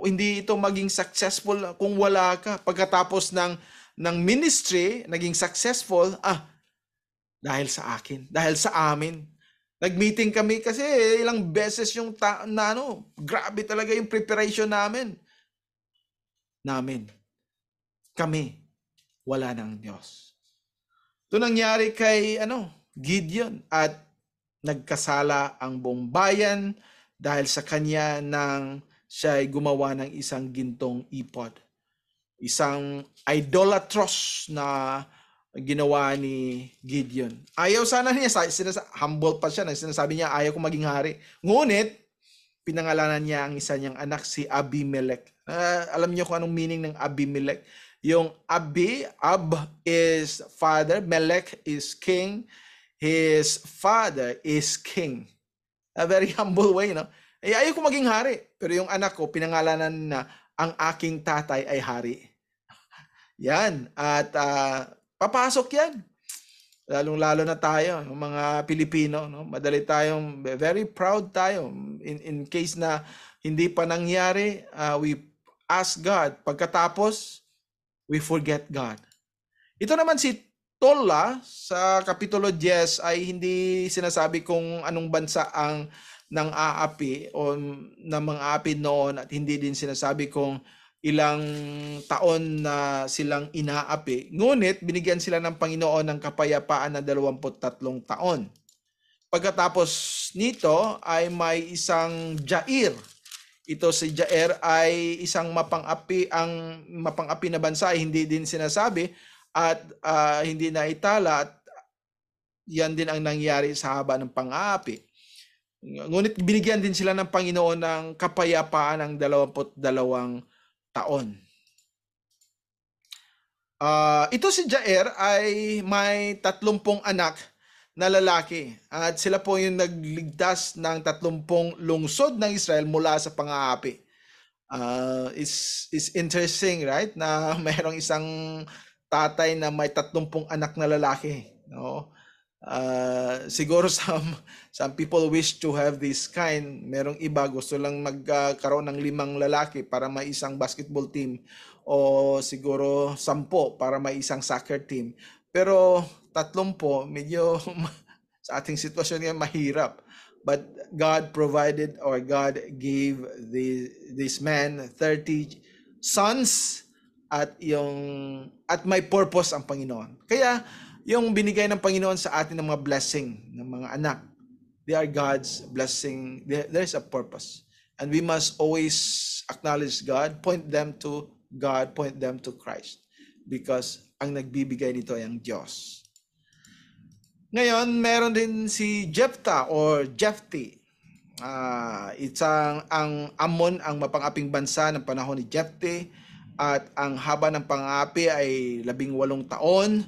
hindi ito maging successful kung wala ka. Pagkatapos ng ministry, naging successful, dahil sa akin, dahil sa amin. Nag-meeting kami kasi ilang beses yung grabe talaga yung preparation namin. Kami, wala ng Diyos. Ito nangyari kay Gideon, at nagkasala ang buong bayan dahil sa kanya nang siya ay gumawa ng isang gintong ipod. Isang idolatrous na ginawa ni Gideon. Ayaw sana niya, humble pa siya, sinasabi niya, ayaw ko maging hari. Ngunit, pinangalanan niya ang isa niyang anak, si Abimelech. Alam niyo kung anong meaning ng Abimelech? Yung Ab is father, Melech is king, his father is king. A very humble way, no? Ayaw ko maging hari. Pero yung anak ko, pinangalanan na ang aking tatay ay hari. Yan. At papasok yan. Lalong-lalo na tayo, yung mga Pilipino, no? Madali tayong, very proud tayo. In case na hindi pa nangyari, we ask God. Pagkatapos, we forget God. Ito naman si Tola sa Kapitulo 10 ay hindi sinasabi kung anong bansa ang nang aapi o na mga api noon, at hindi din sinasabi kung ilang taon na silang inaapi. Ngunit binigyan sila ng Panginoon ng kapayapaan na 23 taon. Pagkatapos nito ay may isang Jair. Ito si Jair ay isang mapang-api na bansa, ay hindi din sinasabi at hindi na itala, at yan din ang nangyari sa haba ng pang-aapi. Ngunit binigyan din sila ng Panginoon ng kapayapaan ng 22 taon. Ito si Jair ay may 30 anak na lalaki, at sila po yung nagligtas ng 30 lungsod ng Israel mula sa pang-aapi. Is interesting, right? Na mayroong isang tatay na may 30 anak na lalaki, no? Siguro some people wish to have this kind. Merong iba gusto lang magkaroon ng 5 lalaki para may isang basketball team, o siguro 10 para may isang soccer team. Pero 30, medyo sa ating sitwasyon yan mahirap. But God provided, or God gave this man 30 sons, at may purpose ang Panginoon. Kaya yung binigay ng Panginoon sa atin ng mga blessing ng mga anak, they are God's blessing. There's a purpose. And we must always acknowledge God, point them to God, point them to Christ. Because ang nagbibigay nito ay ang Diyos. Ngayon, meron din si Jephthah or Jephthah. Ang Ammon ang mapang-aping bansa ng panahon ni Jephthah, at ang haba ng pang-aapi ay 18 taon,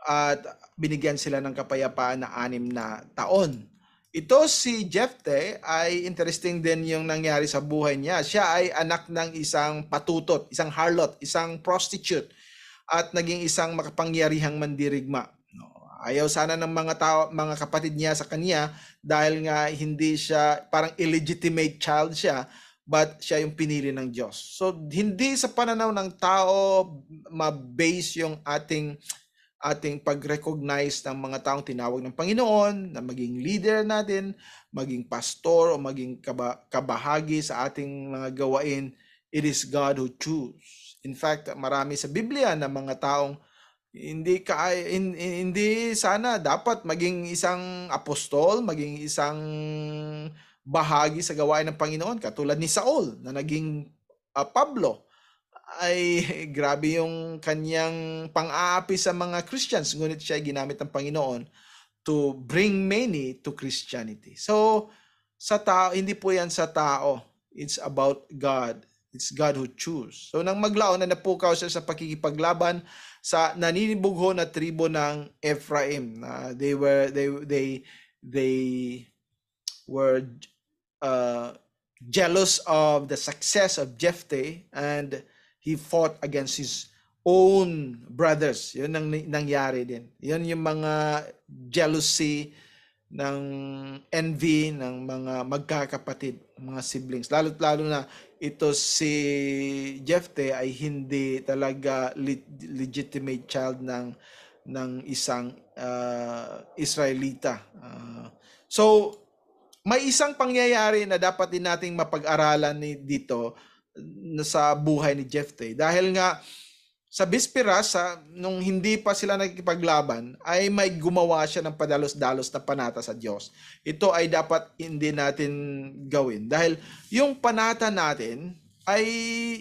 at binigyan sila ng kapayapaan na 6 na taon. Ito si Jephthah ay interesting din yung nangyari sa buhay niya. Siya ay anak ng isang patutot, isang harlot, isang prostitute, at naging isang makapangyarihang mandirigma. Ayaw sana ng mga kapatid niya sa kanya, dahil nga hindi siya, parang illegitimate child siya, but siya yung pinili ng Diyos. So hindi sa pananaw ng tao ma-base yung ating pag-recognize ng mga taong tinawag ng Panginoon na maging leader natin, maging pastor, o maging kabahagi sa ating mga gawain. It is God who chooses. In fact, marami sa Biblia na mga taong hindi sana dapat maging isang apostol, maging isang bahagi sa gawain ng Panginoon, katulad ni Saul na naging Pablo. Ay grabe yung kanyang pang-aapi sa mga Christians, ngunit siya ginamit ng Panginoon to bring many to Christianity. So sa tao, hindi po yan sa tao, it's about God. It's God who chooses. So nang maglaon na napukaw siya sa pakikipaglaban sa naninibugho na tribo ng Ephraim. They were jealous of the success of Jephthah, and he fought against his own brothers. Yun ang nangyari din. Yun yung mga jealousy, ng envy ng mga magkakapatid, mga siblings. Lalo na ito si Jephthah ay hindi talaga legitimate child ng isang Israelita. So may isang pangyayari na dapat din nating mapag-aralan dito sa buhay ni Jephthah, dahil nga sa bisperas, nung hindi pa sila nagkipaglaban, ay may gumawa siya ng padalos-dalos na panata sa Diyos. Ito ay dapat hindi natin gawin, dahil yung panata natin ay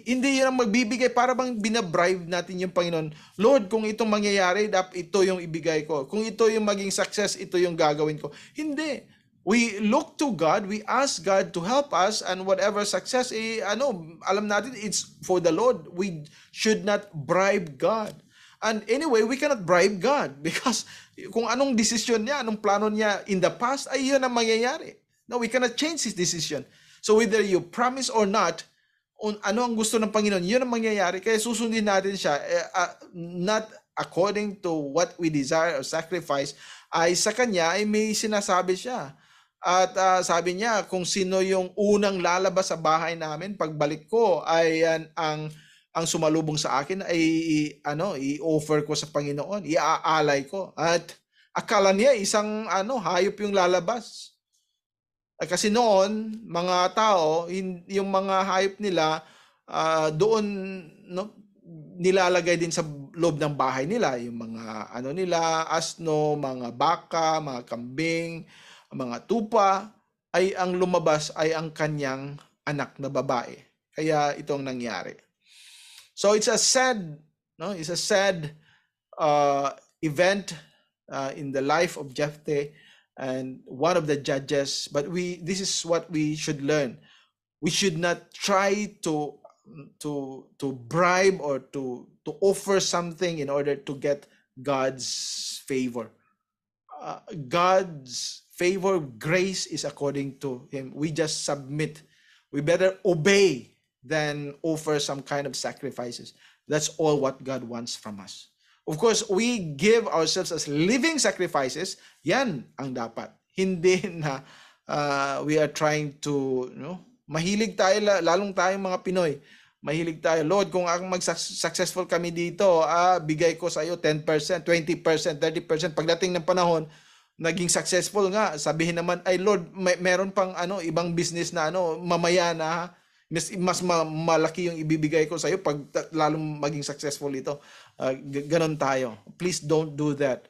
hindi yun ang magbibigay, para bang binabribe natin yung Panginoon. Lord, kung itong mangyayari, dapat ito yung ibigay ko. Kung ito yung maging success, ito yung gagawin ko. Hindi. We look to God, we ask God to help us, and whatever success, alam natin, it's for the Lord. We should not bribe God. And anyway, we cannot bribe God, because kung anong desisyon niya, anong plano niya in the past, ay yun ang mangyayari. No, we cannot change His decision. So whether you promise or not, ano ang gusto ng Panginoon, yun ang mangyayari. Kaya susundin natin siya, not according to what we desire or sacrifice, ay sa Kanya ay may sinasabi siya. At sabi niya, kung sino yung unang lalabas sa bahay namin, pagbalik ko ay ang sumalubong sa akin ay i-offer ko sa Panginoon, iaalay ko. At akala niya isang hayop yung lalabas. Kasi noon, mga tao, yung mga hayop nila doon, no, nilalagay din sa loob ng bahay nila yung mga nila, asno, mga baka, mga kambing, mga tupa, ay ang lumabas ay ang kanyang anak na babae. Kaya itong nangyari. So it's a sad, it's a sad event in the life of Jephthah and one of the judges. But this is what we should learn. We should not try to bribe or to offer something in order to get God's favor. God's favor, grace is according to Him. We just submit. We better obey than offer some kind of sacrifices. That's all what God wants from us. Of course, we give ourselves as living sacrifices. Yan ang dapat. Hindi na we are trying to, mahilig tayo, lalong tayong mga Pinoy. Mahilig tayo, Lord, kung mag-successful kami dito, bigay ko sa iyo 10%, 20%, 30%. Pagdating ng panahon, naging successful nga, sabihin naman, ay Lord, meron pang ibang business na mamaya na, mas malaki yung ibibigay ko sa iyo pag lalong maging successful ito. Ganon tayo. Please don't do that.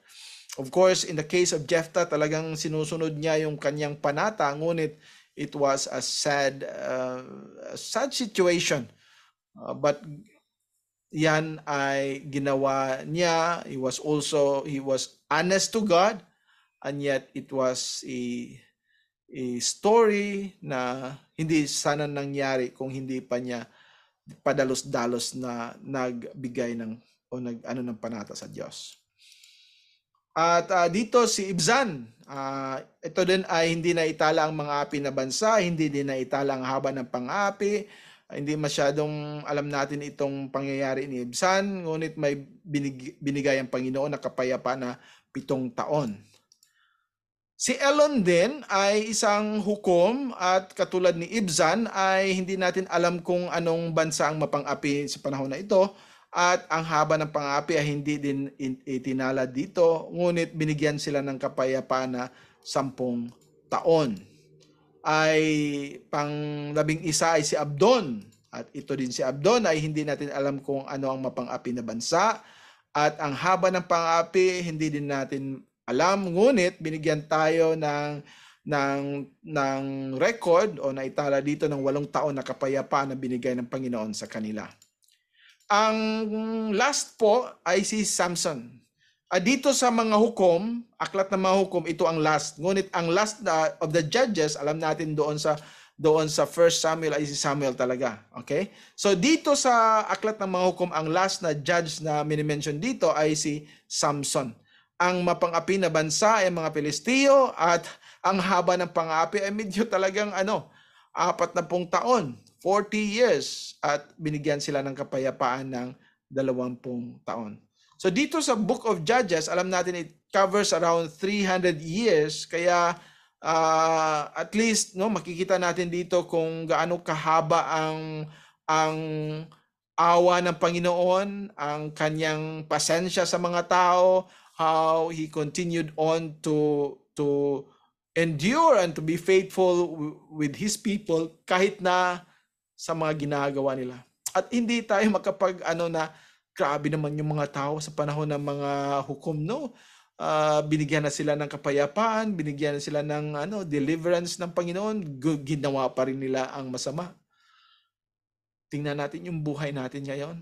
Of course, in the case of Jephthah, talagang sinusunod niya yung kanyang panata, ngunit it was a sad situation. But yan ay ginawa niya. He was honest to God, and yet it was a story na hindi sana nangyari kung hindi pa niya padalos-dalos na nagbigay ng panata sa Diyos. At dito si Ibzan, ito din ay hindi na itala ang mga api na bansa, hindi din na itala ang haba ng pang-api. Hindi masyadong alam natin itong pangyayari ni Ibzan, ngunit may binigay ang Panginoon na kapayapaan na 7 taon. Si Elon din ay isang hukom at katulad ni Ibzan ay hindi natin alam kung anong bansa ang mapang-api sa panahon na ito at ang haba ng pang-api ay hindi din itinala dito, ngunit binigyan sila ng kapayapaan na 10 taon. Ay pang-11 ay si Abdon at ito din si Abdon ay hindi natin alam kung ano ang mapang-api na bansa at ang haba ng pang-api hindi din natin alam, ngunit binigyan tayo ng record o naitala dito ng 8 taon na kapayapaan na binigay ng Panginoon sa kanila. Ang last po ay si Samson. Dito sa mga hukom, aklat ng mga hukom, ito ang last. Ngunit ang last of the judges, alam natin doon sa 1 Samuel ay si Samuel talaga. Okay? So dito sa aklat ng mga hukom, ang last na judge na minimension dito ay si Samson. Ang mapang-api na bansa ay mga Pilisteo at ang haba ng pang-api ay medyo talagang 40 taon, 40 years at binigyan sila ng kapayapaan ng 20 taon. So dito sa Book of Judges, alam natin it covers around 300 years kaya at least makikita natin dito kung gaano kahaba ang awa ng Panginoon, ang kanyang pasensya sa mga tao, how He continued on to endure and to be faithful with His people kahit na sa mga ginagawa nila. At hindi tayo makapag na grabe naman yung mga tao sa panahon ng mga hukom, binigyan na sila ng kapayapaan, binigyan na sila ng deliverance ng Panginoon, ginawa pa rin nila ang masama. Tingnan natin yung buhay natin ngayon.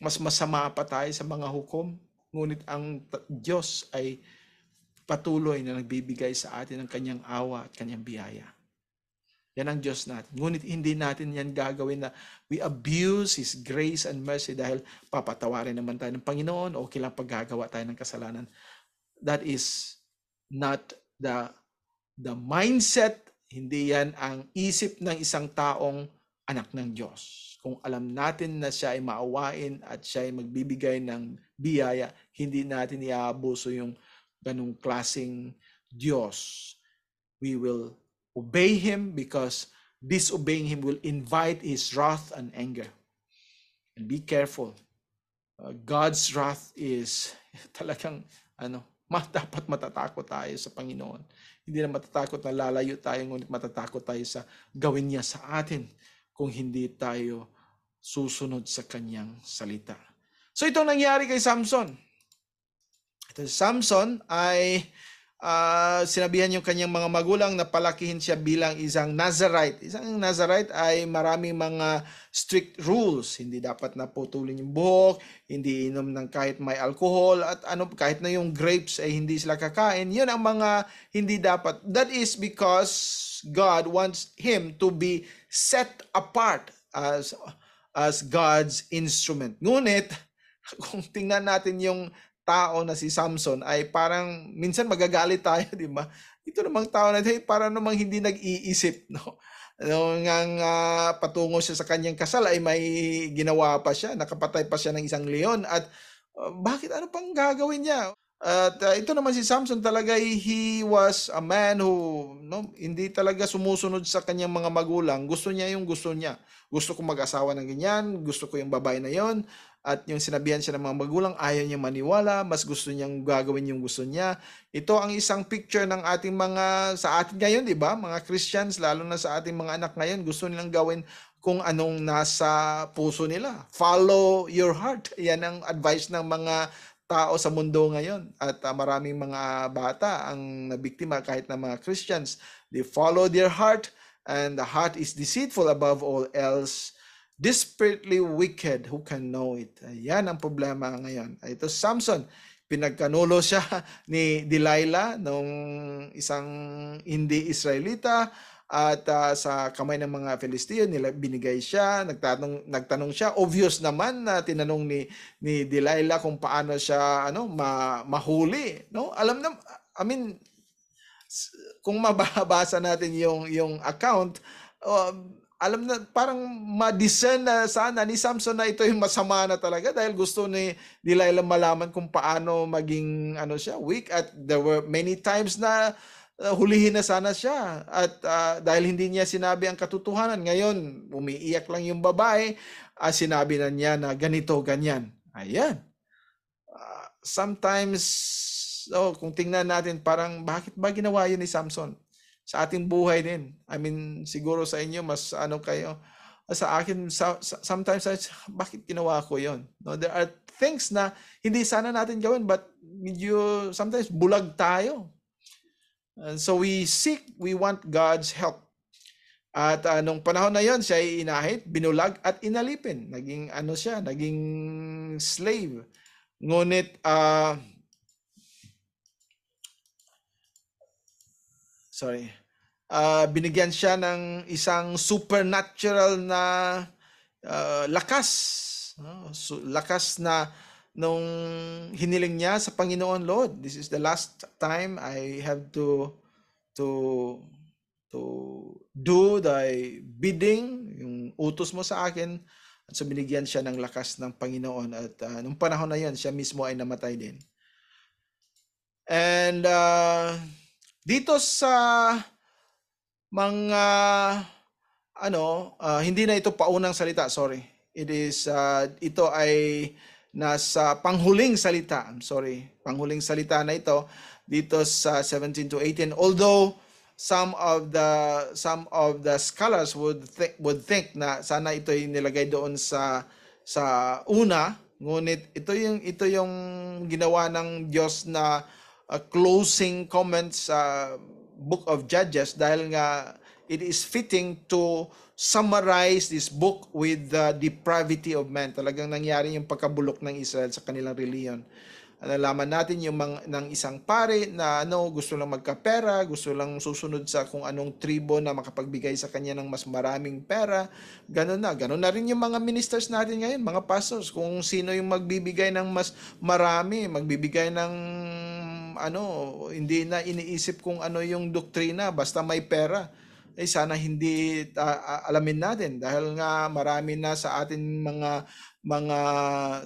Mas masama pa tayo sa mga hukom. Ngunit ang Diyos ay patuloy na nagbibigay sa atin ng kanyang awa at kanyang biyaya. Yan ang Diyos natin. Ngunit hindi natin yan gagawin na we abuse His grace and mercy dahil papatawarin naman tayo ng Panginoon o kailang paggagawa tayo ng kasalanan. That is not the mindset. Hindi yan ang isip ng isang taong anak ng Diyos. Kung alam natin na siya ay maawain at siya ay magbibigay ng biyaya, hindi natin iaabuso yung ganung klaseng Diyos. We will obey Him because disobeying Him will invite His wrath and anger. And be careful. God's wrath is talagang dapat matatakot tayo sa Panginoon. Hindi na matatakot na lalayo tayo, ngunit matatakot tayo sa gawin niya sa atin kung hindi tayo susunod sa kanyang salita. So itong nangyari kay Samson. Ito si Samson ay sinabihan yung kanyang mga magulang na palakihin siya bilang isang Nazarite. Isang Nazarite ay maraming mga strict rules. Hindi dapat naputulin yung buhok, hindi inom ng kahit may alcohol, at kahit na yung grapes ay hindi sila kakain. Yun ang mga hindi dapat. That is because God wants him to be set apart as God's instrument. Ngunit, kung tingnan natin yung tao na si Samson, ay parang minsan magagalit tayo, di ba? Ito namang tao na parang namang hindi nag-iisip, no? Nung patungo siya sa kanyang kasal ay may ginawa pa siya, nakapatay pa siya ng isang leon, at bakit ano pang gagawin niya? At ito naman si Samson talaga, he was a man who hindi talaga sumusunod sa kanyang mga magulang. Gusto niya yung gusto niya. Gusto ko mag-asawa ng ganyan, gusto ko yung babae na yon. At yung sinabihan siya ng mga magulang, ayaw niya maniwala, mas gusto niyang gagawin yung gusto niya. Ito ang isang picture ng ating sa atin ngayon, di ba? Mga Christians, lalo na sa ating mga anak ngayon, gusto nilang gawin kung anong nasa puso nila. Follow your heart. Yan ang advice ng mga tao sa mundo ngayon. At maraming mga bata ang nabiktima kahit na mga Christians. They follow their heart, and the heart is deceitful above all else, desperately wicked, who can know it? Ayan ang problema ngayon. Ito Samson, pinagkanulo siya ni Delilah nung isang hindi Israelita, at sa kamay ng mga Filisteo nila binigay siya. Nagtanong siya, obvious naman na tinanong ni Delilah kung paano siya mahuli, no? Kung mababasa natin yung account, alam na, parang ma-discern na sana ni Samson na ito yung masama na talaga, dahil gusto ni Delilah malaman kung paano maging siya, weak. At there were many times na hulihin na sana siya, at dahil hindi niya sinabi ang katotohanan, ngayon umiiyak lang yung babae, sinabi na niya na ganito, ganyan. Ayan. Sometimes, kung tingnan natin, parang bakit ba ginawa yun ni Samson? Sa ating buhay din. Siguro sa inyo, mas kayo. Sa akin, sometimes, bakit ginawa ko yon? No, there are things na hindi sana natin gawin, but sometimes bulag tayo. And so we want God's help. At nung panahon na yon, siya ay inahit, binulag, at inalipin. Naging naging slave. Ngunit, binigyan siya ng isang supernatural na lakas. Lakas na nung hiniling niya sa Panginoon, Lord, this is the last time I have to do thy bidding, yung utos mo sa akin. At so binigyan siya ng lakas ng Panginoon, at nung panahon na yon, siya mismo ay namatay din. And dito sa mga hindi na ito paunang salita, sorry. It is ito ay nasa panghuling salita. Panghuling salita na ito dito sa 17 to 18. Although some of the scholars would think na sana ito ay nilagay doon sa una, ngunit ito yung ginawa ng Diyos na closing comments sa Book of Judges, dahil nga it is fitting to summarize this book with the depravity of man. Talagang nangyari yung pagkabulok ng Israel sa kanilang reliyon. Nalaman natin yung ng isang pare na gusto lang magkapera, gusto lang susunod sa kung anong tribo na makapagbigay sa kanya ng mas maraming pera. Ganun na rin yung mga ministers natin ngayon, mga pastors, kung sino yung magbibigay ng mas marami, magbibigay ng hindi na iniisip kung ano yung doktrina, basta may pera. Sana hindi alamin natin, dahil nga marami na sa atin mga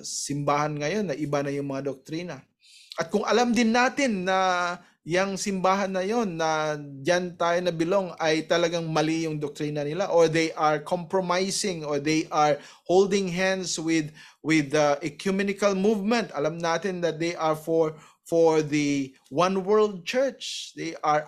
simbahan ngayon na iba na yung mga doktrina. At kung alam din natin na yung simbahan na yon na diyan tayo na belong ay talagang mali yung doktrina nila, or they are compromising, or they are holding hands with the ecumenical movement, alam natin that they are for for the One World Church. They are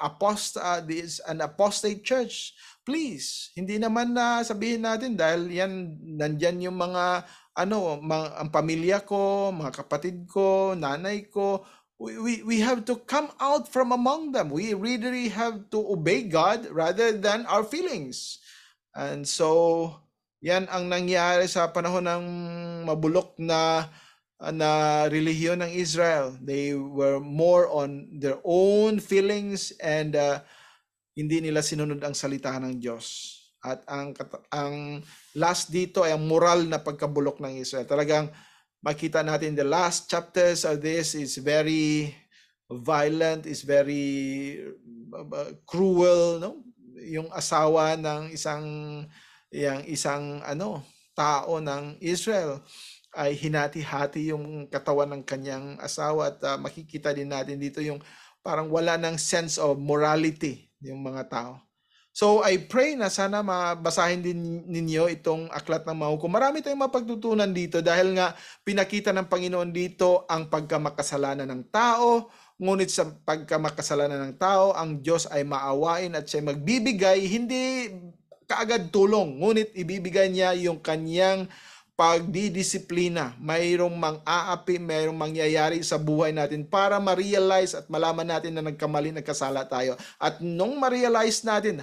this an apostate church. Please, hindi naman na sabihin natin dahil yan nandyan yung mga ang pamilya ko, mga kapatid ko, nanay ko. We have to come out from among them. We really have to obey God rather than our feelings. And so, yan ang nangyari sa panahon ng mabulok na relihiyon ng Israel. They were more on their own feelings and hindi nila sinunod ang salita ng Diyos. At ang last dito ay ang moral na pagkabulok ng Israel. Talagang makita natin the last chapters of this is very violent, is very cruel, no? Yung asawa ng isang tao ng Israel ay hinati-hati yung katawan ng kanyang asawa at makikita din natin dito yung parang wala ng sense of morality yung mga tao. So I pray na sana mabasahin din ninyo itong aklat ng mga hukom. Marami tayong mapagtutunan dito dahil nga pinakita ng Panginoon dito ang pagkamakasalanan ng tao. Ngunit sa pagkamakasalanan ng tao, ang Diyos ay maawain at siya magbibigay, hindi kaagad tulong. Ngunit ibibigay niya yung kanyang pagdidisiplina. Mayroong mang-aapi, mayroong mangyayari sa buhay natin para ma-realize at malaman natin na nagkamali, nagkasala tayo. At nung ma-realize natin,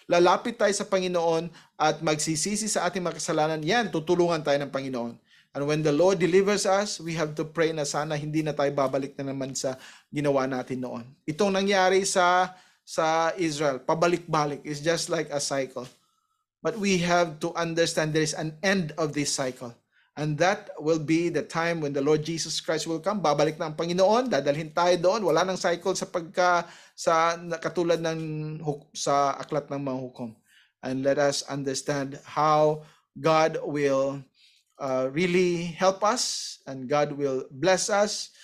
lalapit tayo sa Panginoon at magsisisi sa ating makasalanan, yan, tutulungan tayo ng Panginoon. And when the Lord delivers us, we have to pray na sana hindi na tayo babalik na naman sa ginawa natin noon. Itong nangyari sa Israel, pabalik-balik, is just like a cycle. But we have to understand there is an end of this cycle. And that will be the time when the Lord Jesus Christ will come. Babalik na ang Panginoon, dadalhin tayo doon. Wala nang cycle sa katulad ng sa aklat ng mga hukom. And let us understand how God will really help us and God will bless us.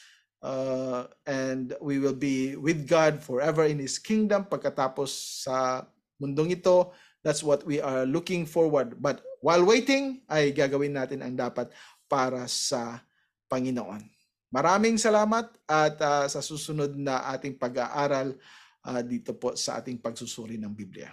And we will be with God forever in His kingdom pagkatapos sa mundong ito. That's what we are looking forward. But while waiting, ay gagawin natin ang dapat para sa Panginoon. Maraming salamat at sa susunod na ating pag-aaral dito po sa ating pagsusuri ng Biblia.